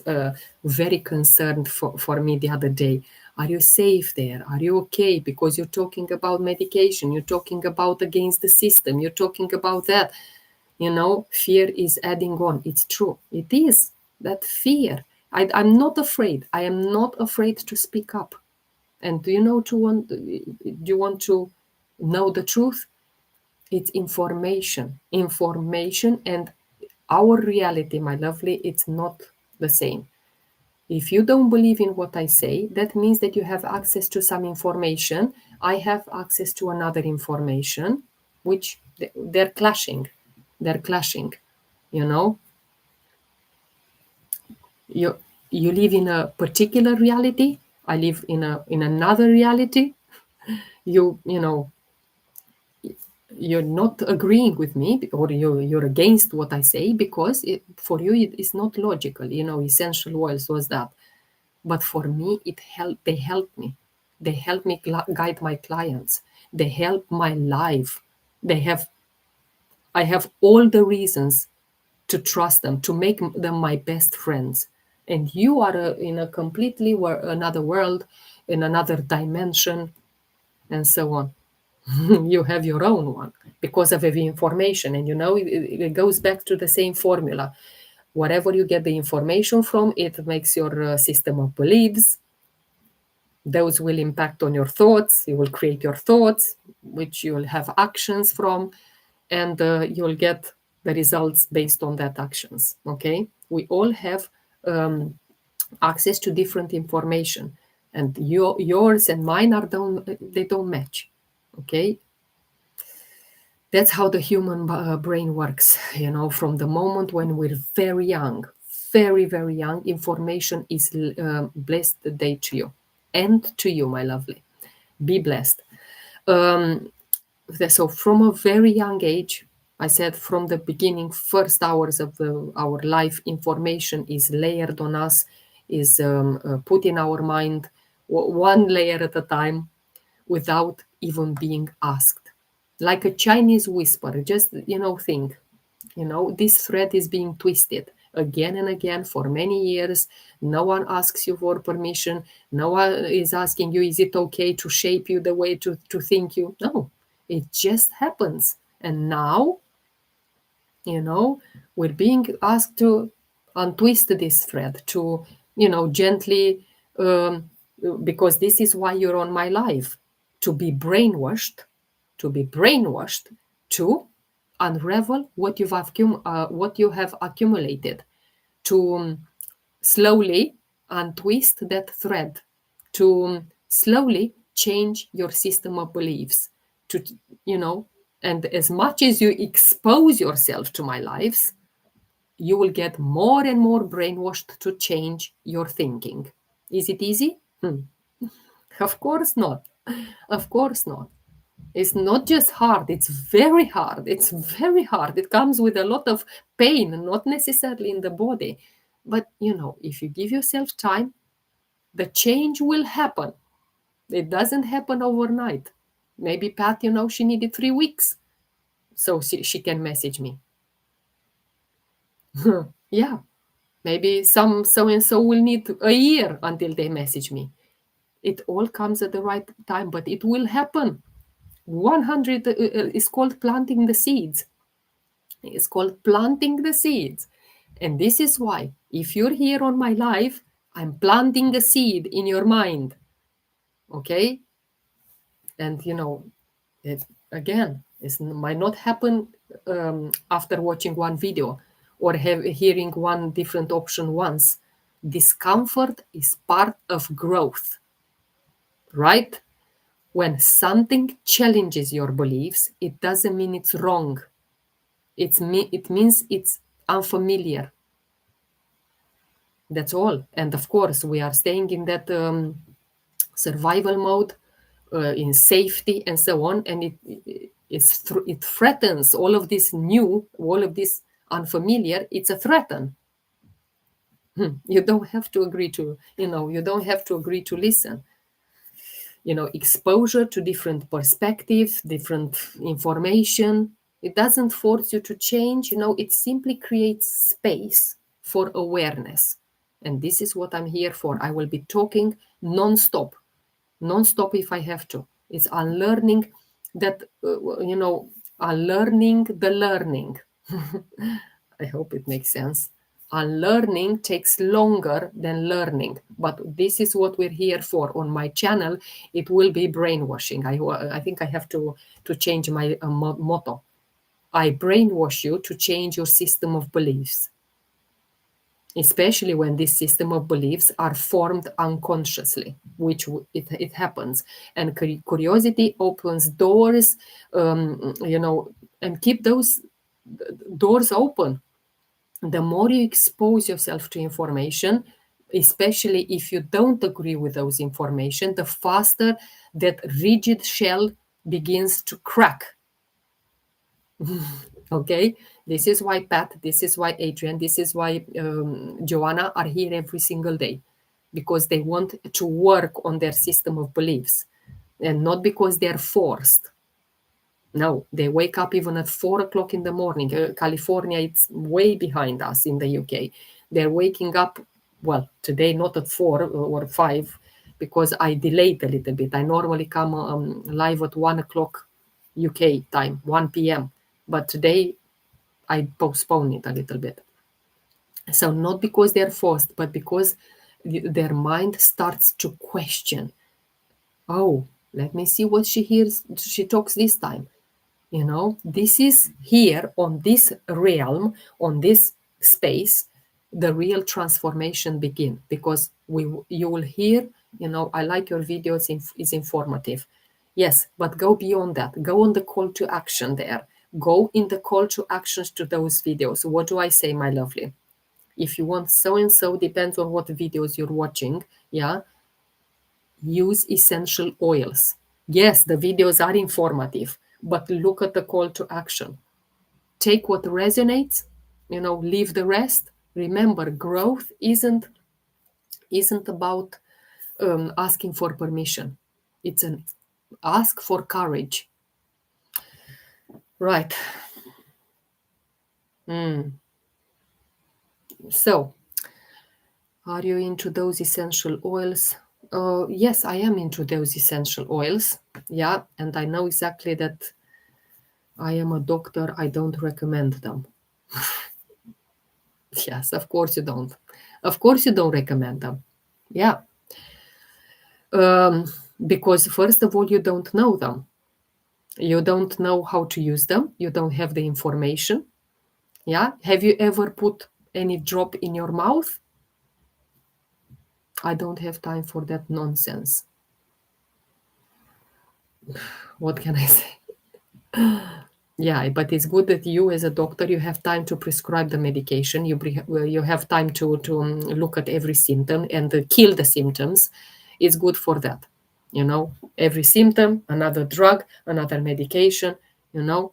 very concerned for me the other day. Are you safe there? Are you okay? Because you're talking about medication, you're talking about against the system, you're talking about that. Fear is adding on. It's true. It is that fear. I'm not afraid. I am not afraid to speak up. And do you want to know the truth? It's information, and our reality, my lovely, it's not the same. If you don't believe in what I say, that means that you have access to some information. I have access to another information, which they're clashing. They're clashing. You know, you you live in a particular reality. I live in another reality. You're not agreeing with me, or you're against what I say, because for you it is not logical. Essential oils was that, but for me they help me. They help me guide my clients. They help my life. they have I have all the reasons to trust them, to make them my best friends. And you are in a completely another world, in another dimension, and so on. You have your own one because of the information. And it goes back to the same formula. Whatever you get the information from, it makes your system of beliefs. Those will impact on your thoughts. You will create your thoughts, which you'll have actions from, and you'll get the results based on that actions. Okay, we all have access to different information, and yours and mine they don't match. Okay, that's how the human brain works. From the moment when we're very young, very very young, information is blessed day to you, and to you, my lovely. Be blessed. um, so from a very young age, I said, from the beginning, first hours of our life, information is layered on us, is put in our mind, one layer at a time, without even being asked, like a Chinese whisper. Just think, this thread is being twisted, again and again for many years. No one asks you for permission. No one is asking you, is it okay to shape you the way to think you? No, it just happens. And now, we're being asked to untwist this thread, to, gently, because this is why you're on my live, to be brainwashed, to be brainwashed, to unravel what you have accumulated, to slowly untwist that thread, to slowly change your system of beliefs, to, you know, and as much as you expose yourself to my lives, you will get more and more brainwashed to change your thinking. Is it easy? Of course not. Of course not. It's not just hard, it's very hard. It's very hard. It comes with a lot of pain, not necessarily in the body. But, if you give yourself time, the change will happen. It doesn't happen overnight. Maybe Pat, she needed 3 weeks so she can message me. Yeah. Maybe some so and so will need a year until they message me. It all comes at the right time, but it will happen. 100 is called planting the seeds. It's called planting the seeds. And this is why, if you're here on my live, I'm planting a seed in your mind. Okay? And, it, again, it might not happen after watching one video or hearing one different option once. Discomfort is part of growth, right? When something challenges your beliefs, it doesn't mean it's wrong. It means it's unfamiliar. That's all. And of course, we are staying in that survival mode, in safety, and so on. And it threatens all of this new, all of this unfamiliar. It's a threaten. You don't have to agree to, you don't have to agree to listen. Exposure to different perspectives, different information. It doesn't force you to change, it simply creates space for awareness. And this is what I'm here for. I will be talking non-stop, non-stop if I have to. It's unlearning that, unlearning the learning. I hope it makes sense. Unlearning takes longer than learning, but this is what we're here for. On my channel, it will be brainwashing. I think I have to change my motto. I brainwash you to change your system of beliefs, especially when this system of beliefs are formed unconsciously, which it happens. And curiosity opens doors, and keep those doors open. The more you expose yourself to information, especially if you don't agree with those information, the faster that rigid shell begins to crack. Okay, this is why Pat, this is why Adrian, this is why Joanna are here every single day, because they want to work on their system of beliefs, and not because they're forced. No, they wake up even at 4 o'clock in the morning. California, it's way behind us in the UK. They're waking up, well, today not at 4 or 5, because I delayed a little bit. I normally come live at 1 o'clock UK time, 1 p.m. But today I postpone it a little bit. So not because they're forced, but because their mind starts to question. Oh, let me see what she talks this time. This is here on this realm, on this space, the real transformation begin, because you will hear, I like your videos, is informative. Yes, but go beyond that. Go on the call to action there. Go in the call to actions to those videos. What do I say, my lovely? If you want so and so, depends on what videos you're watching, yeah, use essential oils. Yes, the videos are informative, but look at the call to action. Take what resonates, leave the rest. Remember, growth isn't about asking for permission. It's an ask for courage. Right. So, are you into those essential oils? Yes, I am into those essential oils. Yeah, and I know exactly that I am a doctor. I don't recommend them. Yes, of course you don't. Of course you don't recommend them. Yeah, um, because first of all, you don't know them. You don't know how to use them. You don't have the information. Yeah. Have you ever put any drop in your mouth? I don't have time for that nonsense. What can I say? Yeah, but it's good that you, as a doctor, you have time to prescribe the medication. You have time to look at every symptom and kill the symptoms. It's good for that. Every symptom, another drug, another medication. You know,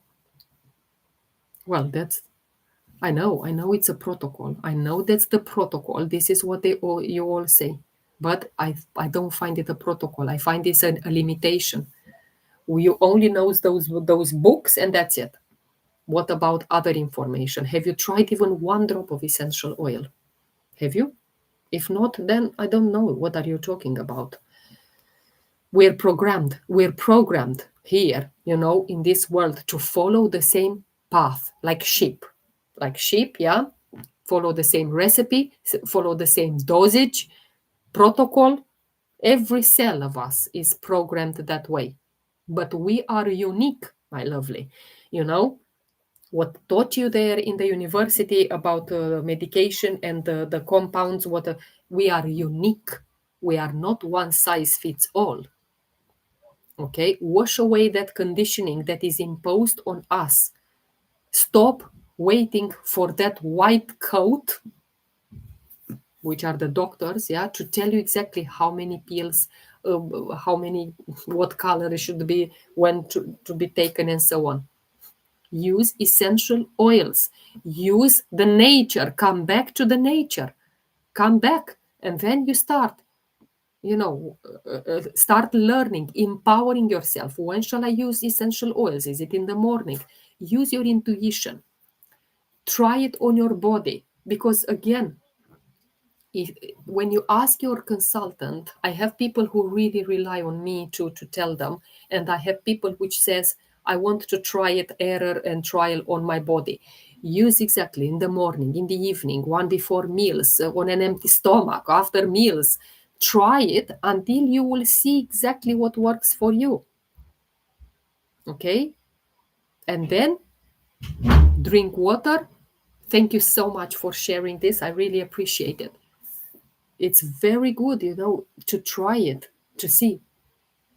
well, that's I know it's a protocol. I know that's the protocol. This is what you all say, but I don't find it a protocol. I find it's a limitation. You only know those books, and that's it. What about other information? Have you tried even one drop of essential oil? Have you? If not, then I don't know what are you talking about. We're programmed here, in this world to follow the same path, like sheep. Like sheep, yeah. Follow the same recipe, follow the same dosage, protocol. Every cell of us is programmed that way. But we are unique, my lovely. You know, what taught you there in the university about medication and the compounds, we are unique. We are not one size fits all. Okay, wash away that conditioning that is imposed on us. Stop waiting for that white coat, which are the doctors, yeah, to tell you exactly how many pills, how many, what color it should be, when to be taken, and so on. Use essential oils. Use the nature. Come back to the nature. Come back. And then you start learning, empowering yourself. When shall I use essential oils? Is it in the morning? Use your intuition. Try it on your body. Because again, when you ask your consultant, I have people who really rely on me to tell them, and I have people which says, I want to try it, error and trial on my body. Use exactly in the morning, in the evening, one before meals, on an empty stomach, after meals. Try it until you will see exactly what works for you. Okay? And then drink water. Thank you so much for sharing this. I really appreciate it. It's very good, to try it, to see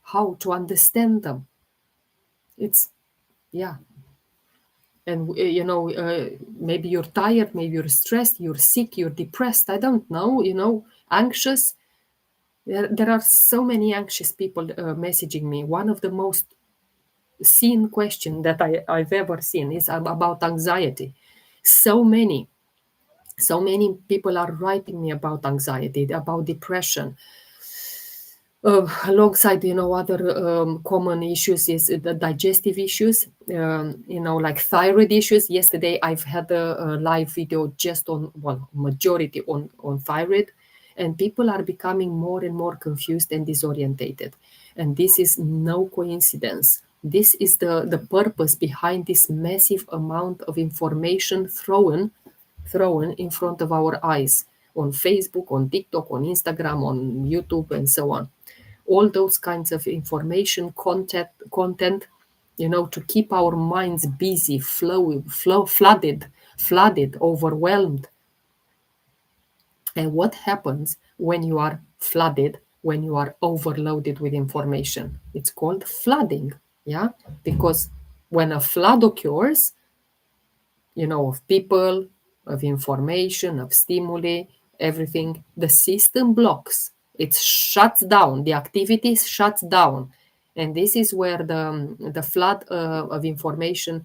how to understand them. It's, yeah. And, maybe you're tired, maybe you're stressed, you're sick, you're depressed. I don't know, anxious. There are so many anxious people messaging me. One of the most seen question that I've ever seen is about anxiety. So many, so many people are writing me about anxiety, about depression. Alongside, other common issues is the digestive issues, like thyroid issues. Yesterday, I've had a live video just on, well, majority on thyroid, and people are becoming more and more confused and disorientated. And this is no coincidence. This is the purpose behind this massive amount of information thrown in front of our eyes on Facebook, on TikTok, on Instagram, on YouTube, and so on. All those kinds of information, content, to keep our minds busy, flooded, overwhelmed. And what happens when you are flooded, when you are overloaded with information? It's called flooding, yeah? Because when a flood occurs, of people, of information, of stimuli, everything, the system blocks. It shuts down. The activity shuts down. And this is where the flood of information,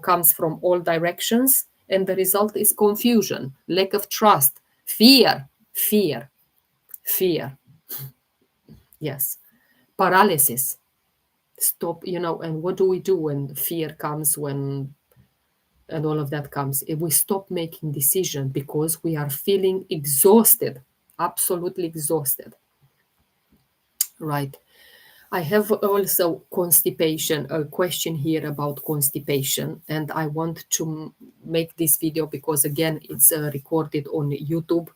comes from all directions. And the result is confusion, lack of trust, fear, fear. Yes. Paralysis. Stop, and what do we do when fear comes, when and all of that comes if we stop making decisions because we are feeling exhausted, absolutely exhausted, right? I have also constipation, a question here about constipation, and I want to make this video because again it's recorded on YouTube,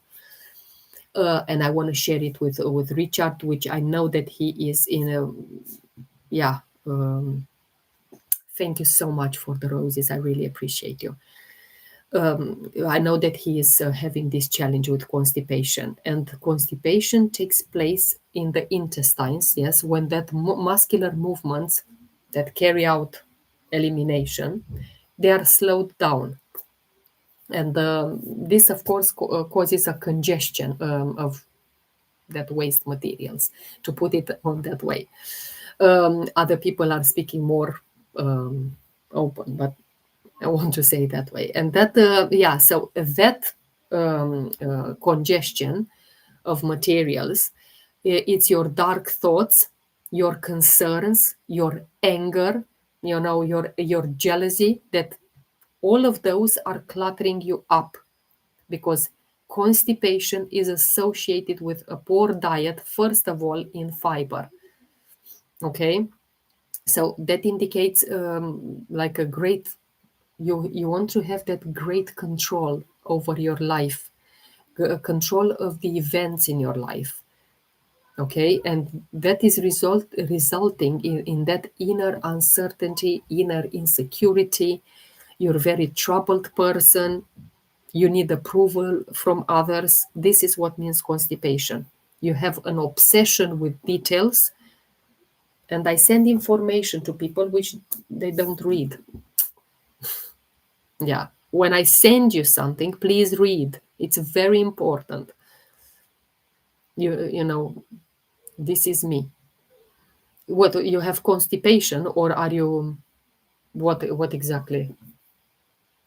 and I want to share it with Richard, which I know that he is in a, yeah. Thank you so much for the roses. I really appreciate you. I know that he is having this challenge with constipation, and constipation takes place in the intestines. Yes, when that muscular movements that carry out elimination, they are slowed down, and this, of course, causes a congestion of that waste materials. To put it on that way, other people are speaking more open, but I want to say it that way. And that, yeah, so that congestion of materials, it's your dark thoughts, your concerns, your anger, your jealousy, that all of those are cluttering you up because constipation is associated with a poor diet, first of all, in fiber. Okay. So that indicates like a great, you want to have that great control over your life, control of the events in your life. Okay, and that is resulting in that inner uncertainty, inner insecurity. You're a very troubled person. You need approval from others. This is what means constipation. You have an obsession with details, and I send information to people which they don't read. Yeah. When I send you something, please read. It's very important. You know, this is me. What, you have constipation, or are you, what exactly?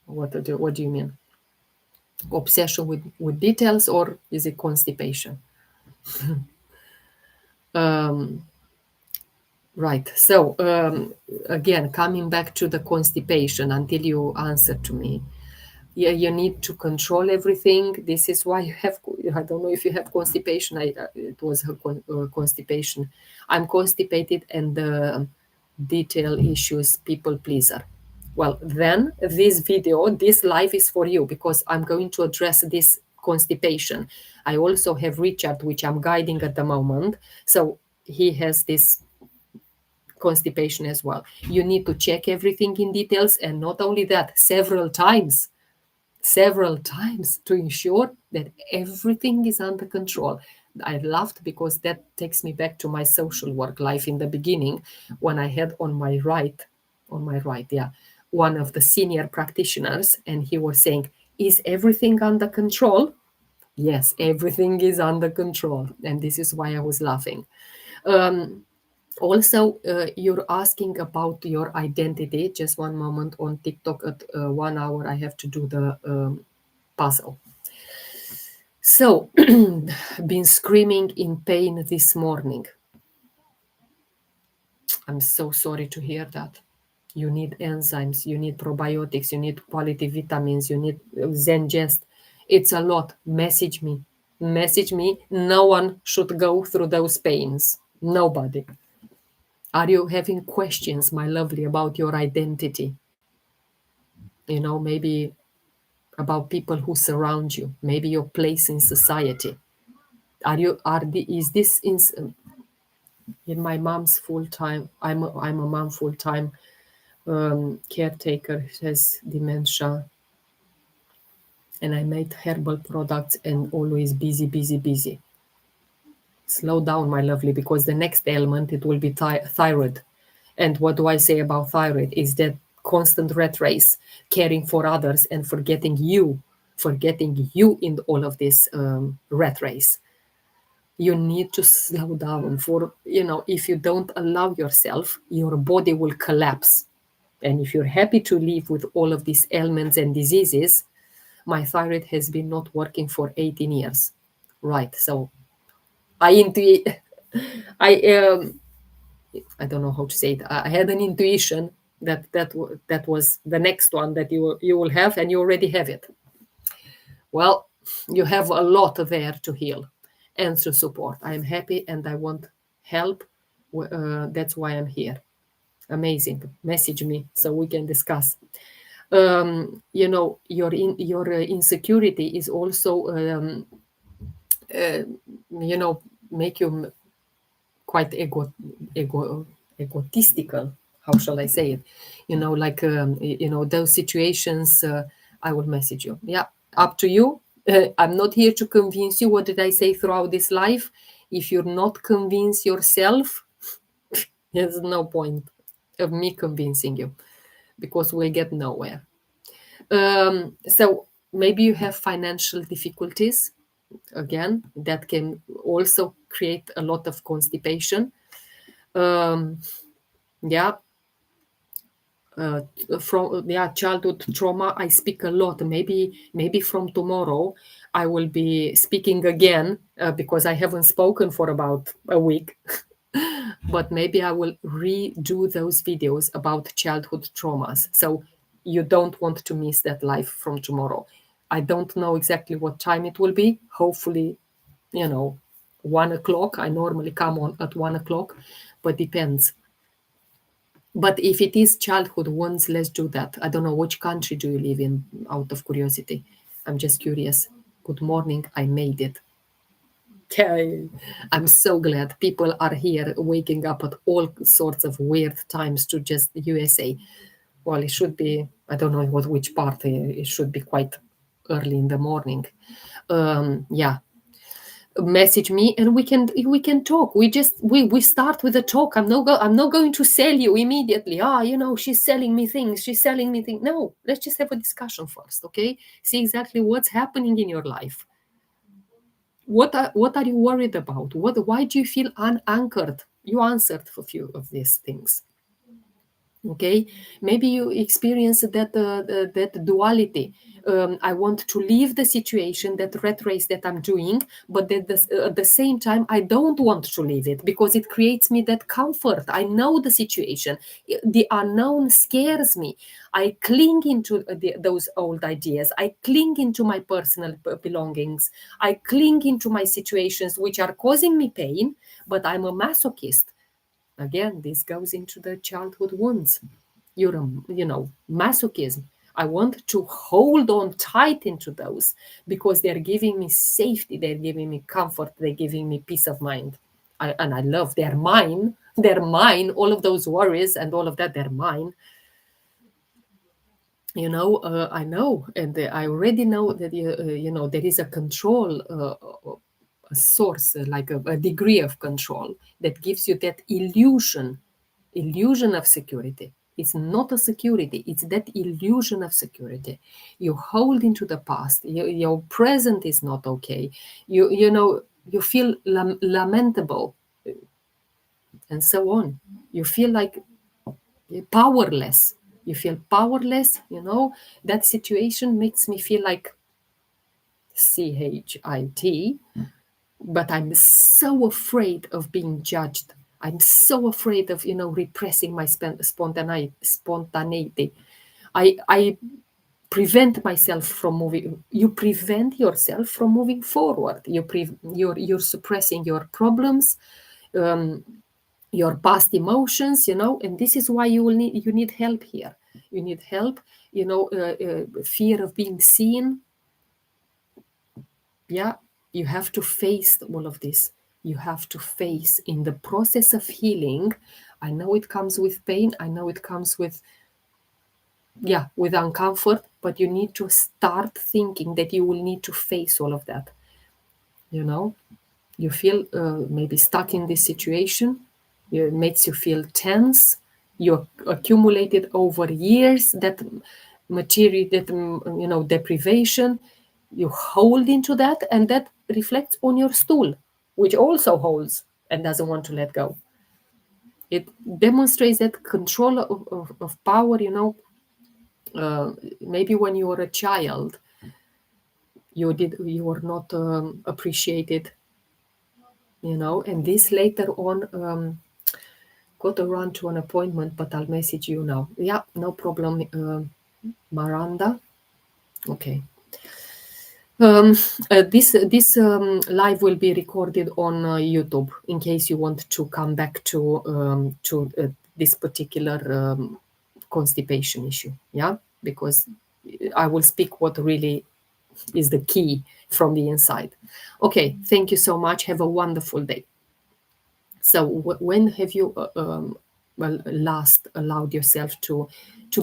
What do you mean? Obsession with details, or is it constipation? Right. So again, coming back to the constipation, until you answer to me, yeah, you need to control everything. This is why you have, I don't know if you have constipation. It was a constipation. I'm constipated, and the detail issues, people pleaser. Well, then this video, this live is for you because I'm going to address this constipation. I also have Richard, which I'm guiding at the moment, so he has this constipation as well. You need to check everything in details, and not only that, several times, to ensure that everything is under control. I laughed because that takes me back to my social work life in the beginning, when I had on my right, yeah, one of the senior practitioners, and he was saying, "Is everything under control?" Yes, everything is under control, and this is why I was laughing. Also, you're asking about your identity. Just one moment, on TikTok at 1 hour, I have to do the puzzle. So, been screaming in pain this morning. I'm so sorry to hear that. You need enzymes, you need probiotics, you need quality vitamins, you need Zengest. It's a lot. Message me. Message me. No one should go through those pains. Nobody. Are you having questions, my lovely, about your identity? Maybe about people who surround you, maybe your place in society. Is this in my mom's full time? I'm a mom full time, caretaker, has dementia, and I made herbal products and always busy, busy, busy. Slow down, my lovely, because the next ailment, it will be thyroid. And what do I say about thyroid is that constant rat race, caring for others and forgetting you in all of this rat race. You need to slow down. If you don't allow yourself, your body will collapse. And if you're happy to live with all of these ailments and diseases, my thyroid has been not working for 18 years. Right. So I intuit I don't know how to say it. I had an intuition That was the next one that you will have, and you already have it. Well, you have a lot there to heal and to support. I am happy and I want help. That's why I'm here. Amazing. Message me so we can discuss. Your insecurity is also make you quite egotistical. How shall I say it? Like those situations. I will message you. Yeah, up to you. I'm not here to convince you. What did I say throughout this life? If you're not convinced yourself, there's no point of me convincing you, because we'll get nowhere. So maybe you have financial difficulties. Again, that can also create a lot of constipation. Um, yeah, from childhood trauma. I speak a lot. Maybe from tomorrow I will be speaking again, because I haven't spoken for about a week. But maybe I will redo those videos about childhood traumas. So you don't want to miss that live from tomorrow. I don't know exactly what time it will be. Hopefully, 1 o'clock. I normally come on at 1 o'clock, but depends. But if it is childhood ones, let's do that. I don't know, which country do you live in, out of curiosity? I'm just curious. Good morning. I made it. Okay. I'm so glad people are here waking up at all sorts of weird times to just USA. Well, it should be, I don't know which part, it should be quite early in the morning. Yeah, message me and we can talk. We start with a talk. I'm not going to sell you immediately. She's selling me things. No, let's just have a discussion first, okay? See exactly what's happening in your life. What are you worried about? Why do you feel unanchored? You answered for a few of these things. Okay, maybe you experience that duality. I want to leave the situation, that rat race that I'm doing, but at the same time I don't want to leave it because it creates me that comfort. I know the situation. The unknown scares me. I cling into those old ideas. I cling into my personal belongings. I cling into my situations which are causing me pain, but I'm a masochist. Again, this goes into the childhood wounds. Masochism. I want to hold on tight into those because they're giving me safety, they're giving me comfort, they're giving me peace of mind. And I love, they're mine. They're mine. All of those worries and all of that, they're mine. I know, and I already know that there is a control, a source, like a degree of control that gives you that illusion of security. It's not a security, it's that illusion of security. You hold into the past. Your present is not okay. You feel lamentable, and so on. You feel like powerless. You feel powerless. That situation makes me feel like CHIT, but I'm so afraid of being judged. I'm so afraid of repressing my spontaneity. I prevent myself from moving. You prevent yourself from moving forward. You're suppressing your problems, your past emotions, and this is why you need help here. You need help. Fear of being seen. Yeah, you have to face all of this. You have to face in the process of healing. I know it comes with pain. I know it comes with uncomfort, but you need to start thinking that you will need to face all of that. You feel maybe stuck in this situation. It makes you feel tense. You accumulated over years that material, that deprivation. You hold into that, and that reflects on your stool, which also holds and doesn't want to let go. It demonstrates that control of power. Maybe when you were a child, you were not appreciated, and this later on got to run to an appointment, but I'll message you now. Yeah, no problem, Miranda. Okay. This live will be recorded on YouTube in case you want to come back to this particular constipation issue. Yeah, because I will speak what really is the key from the inside. Okay, thank you so much. Have a wonderful day. So, when have you last allowed yourself to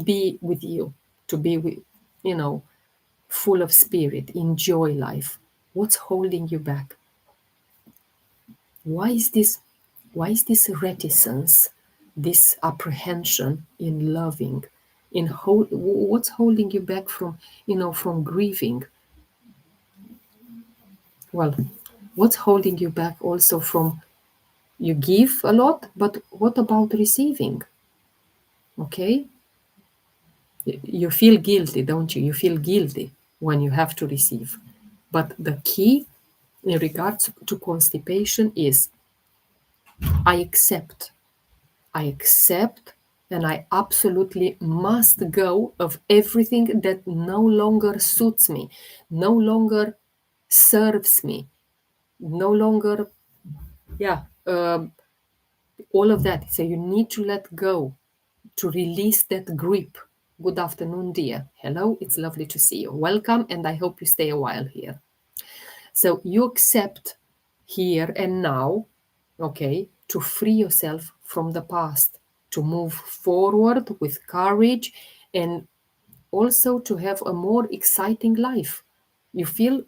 be with you, to be with, you know, full of spirit, enjoy life? What's holding you back? Why is this? Why is this reticence, this apprehension in loving, what's holding you back from, from grieving? Well, what's holding you back also from, you give a lot, but what about receiving? Okay, you feel guilty, don't you? You feel guilty when you have to receive. But the key in regards to constipation is I accept. I accept, and I absolutely must go of everything that no longer suits me, no longer serves me, no longer, yeah, all of that. So you need to let go, to release that grip. Good afternoon, dear. Hello, it's lovely to see you. Welcome, and I hope you stay a while here. So you accept here and now, okay, to free yourself from the past, to move forward with courage, and also to have a more exciting life. You feel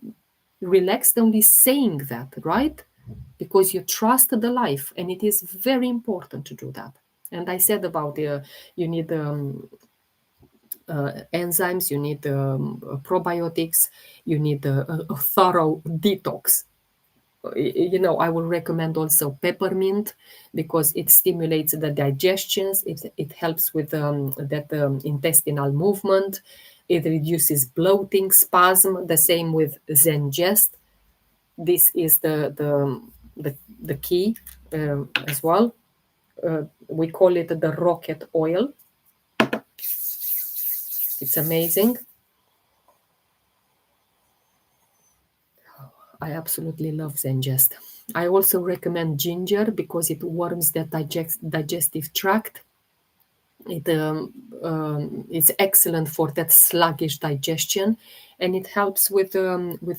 relaxed only saying that, right? Because you trust the life, and it is very important to do that. And I said about you need enzymes, you need probiotics, you need a thorough detox. I will recommend also peppermint because it stimulates the digestions. It helps with that intestinal movement. It reduces bloating, spasm. The same with Zengest. This is the key as well. We call it the rocket oil. It's amazing. I absolutely love Zengest. I also recommend ginger because it warms the digestive tract. It's excellent for that sluggish digestion, and it helps with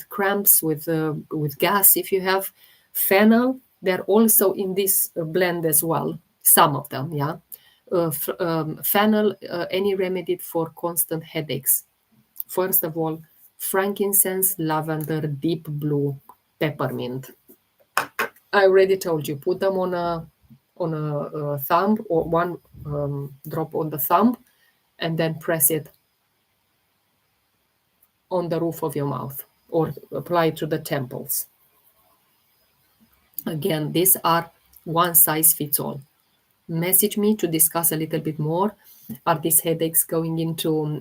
cramps, with gas. If you have fennel, they're also in this blend as well. Some of them, yeah. Fennel, any remedy for constant headaches. First of all, frankincense, lavender, deep blue, peppermint. I already told you, put them on a thumb, or one drop on the thumb, and then press it on the roof of your mouth or apply it to the temples. Again, these are one size fits all. Message me to discuss a little bit more. Are these headaches going into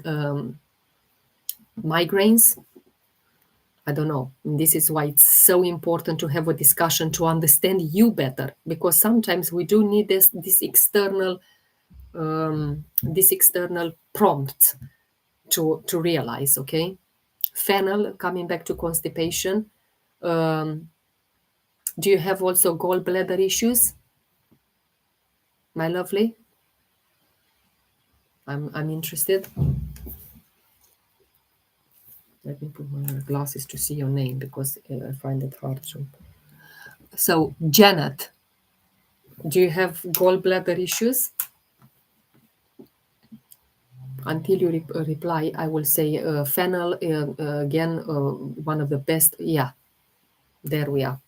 migraines? I don't know. This is why it's so important to have a discussion to understand you better, because sometimes we do need this external prompt to realize. Okay, fennel. Coming back to constipation. Do you have also gallbladder issues, my lovely? I'm interested. Let me put my glasses to see your name because I find it hard to. So, Janet, do you have gallbladder issues? Until you reply, I will say fennel, again, one of the best. Yeah, there we are.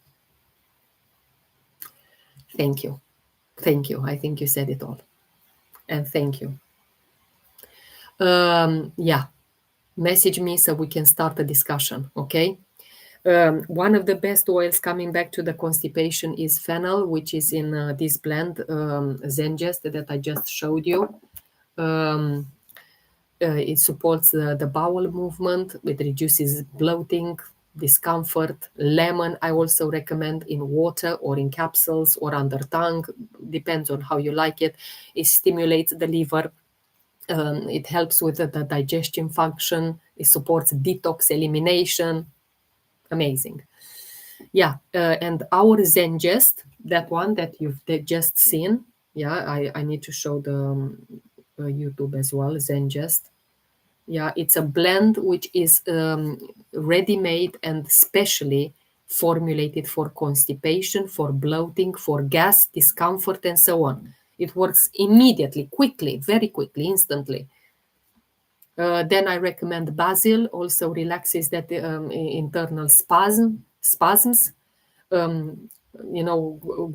Thank you. Thank you. I think you said it all. And thank you. Yeah, message me so we can start a discussion, okay? One of the best oils, coming back to the constipation, is fennel, which is in this blend, Zengest, that I just showed you. It supports the bowel movement. It reduces bloating, discomfort. Lemon, I also recommend in water or in capsules or under tongue, depends on how you like it. It stimulates the liver. It helps with the digestion function. It supports detox elimination. Amazing. Yeah, and our Zengest, that one that you've just seen. Yeah, I need to show the YouTube as well. Zengest. Yeah, it's a blend which is ready-made and specially formulated for constipation, for bloating, for gas, discomfort, and so on. It works immediately, quickly, very quickly, instantly. Then I recommend basil, also relaxes that internal spasms. Um,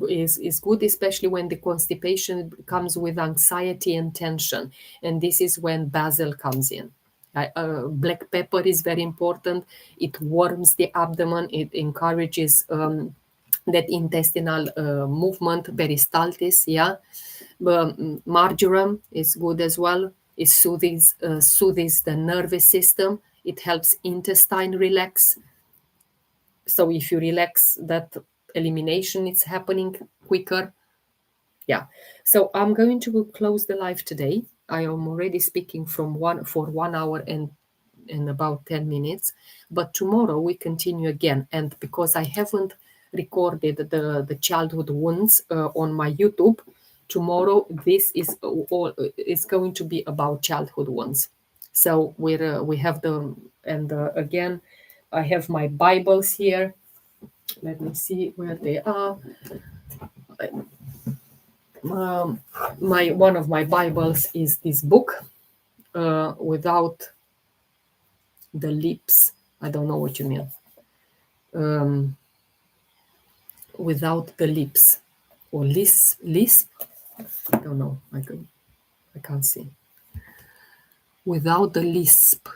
is good, especially when the constipation comes with anxiety and tension. And this is when basil comes in. Black pepper is very important. It warms the abdomen. It encourages that intestinal movement, peristaltis. Yeah, marjoram is good as well. It soothes the nervous system. It helps intestine relax. So if you relax, that elimination is happening quicker. Yeah. So I'm going to close the live today. I am already speaking for 1 hour and about 10 minutes. But tomorrow we continue again. And because I haven't recorded the childhood wounds on my YouTube, tomorrow this is all is going to be about childhood wounds. So we have the and again, I have my Bibles here. Let me see where they are. My one of my Bibles is this book, without the lips. I don't know what you mean. Without the lips or lisp. I don't know. I can't see. Without the lisp.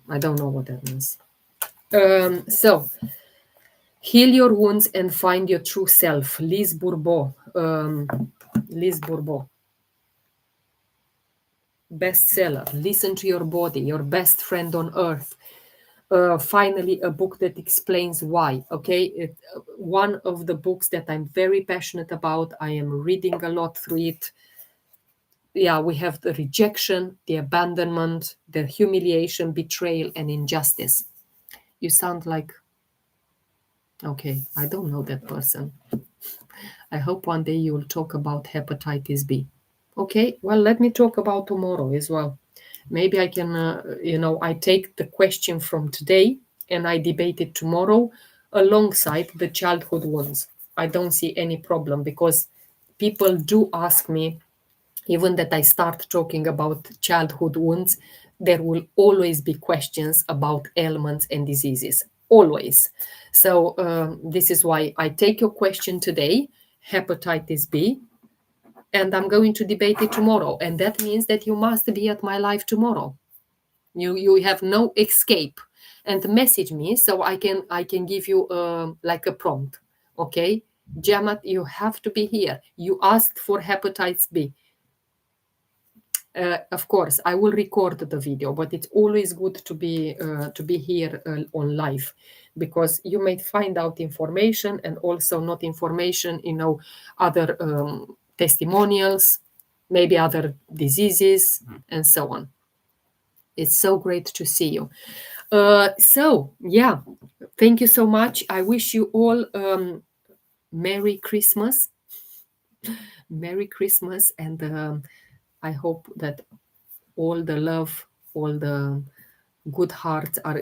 I don't know what that means. So heal your wounds and find your true self. Lise Bourbeau. Lise Bourbeau. Bestseller. Listen to your body, your best friend on earth. Finally, a book that explains why. Okay, one of the books that I'm very passionate about. I am reading a lot through it. Yeah, we have the rejection, the abandonment, the humiliation, betrayal, and injustice. You sound like, okay, I don't know that person. I hope one day you'll talk about hepatitis B. Okay, well, let me talk about tomorrow as well. Maybe I can, I take the question from today and I debate it tomorrow alongside the childhood ones. I don't see any problem because people do ask me, even that I start talking about childhood wounds, there will always be questions about ailments and diseases. Always. So this is why I take your question today, hepatitis B, and I'm going to debate it tomorrow. And that means that you must be at my live tomorrow. You have no escape, and message me so I can give you like a prompt. Okay, Jamat, you have to be here. You asked for hepatitis B. Of course, I will record the video, but it's always good to be here on live, because you may find out information and also not information. Other testimonials, maybe other diseases, and so on. It's so great to see you. So yeah, thank you so much. I wish you all Merry Christmas. Merry Christmas, and I hope that all the love, all the good hearts are,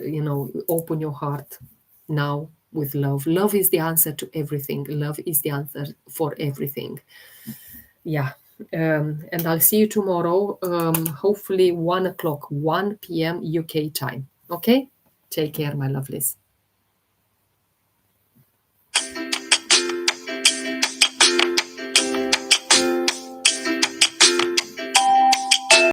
open your heart now with love. Love is the answer to everything. Love is the answer for everything. Yeah. And I'll see you tomorrow, hopefully 1 o'clock, 1 p.m. UK time. Okay? Take care, my lovelies.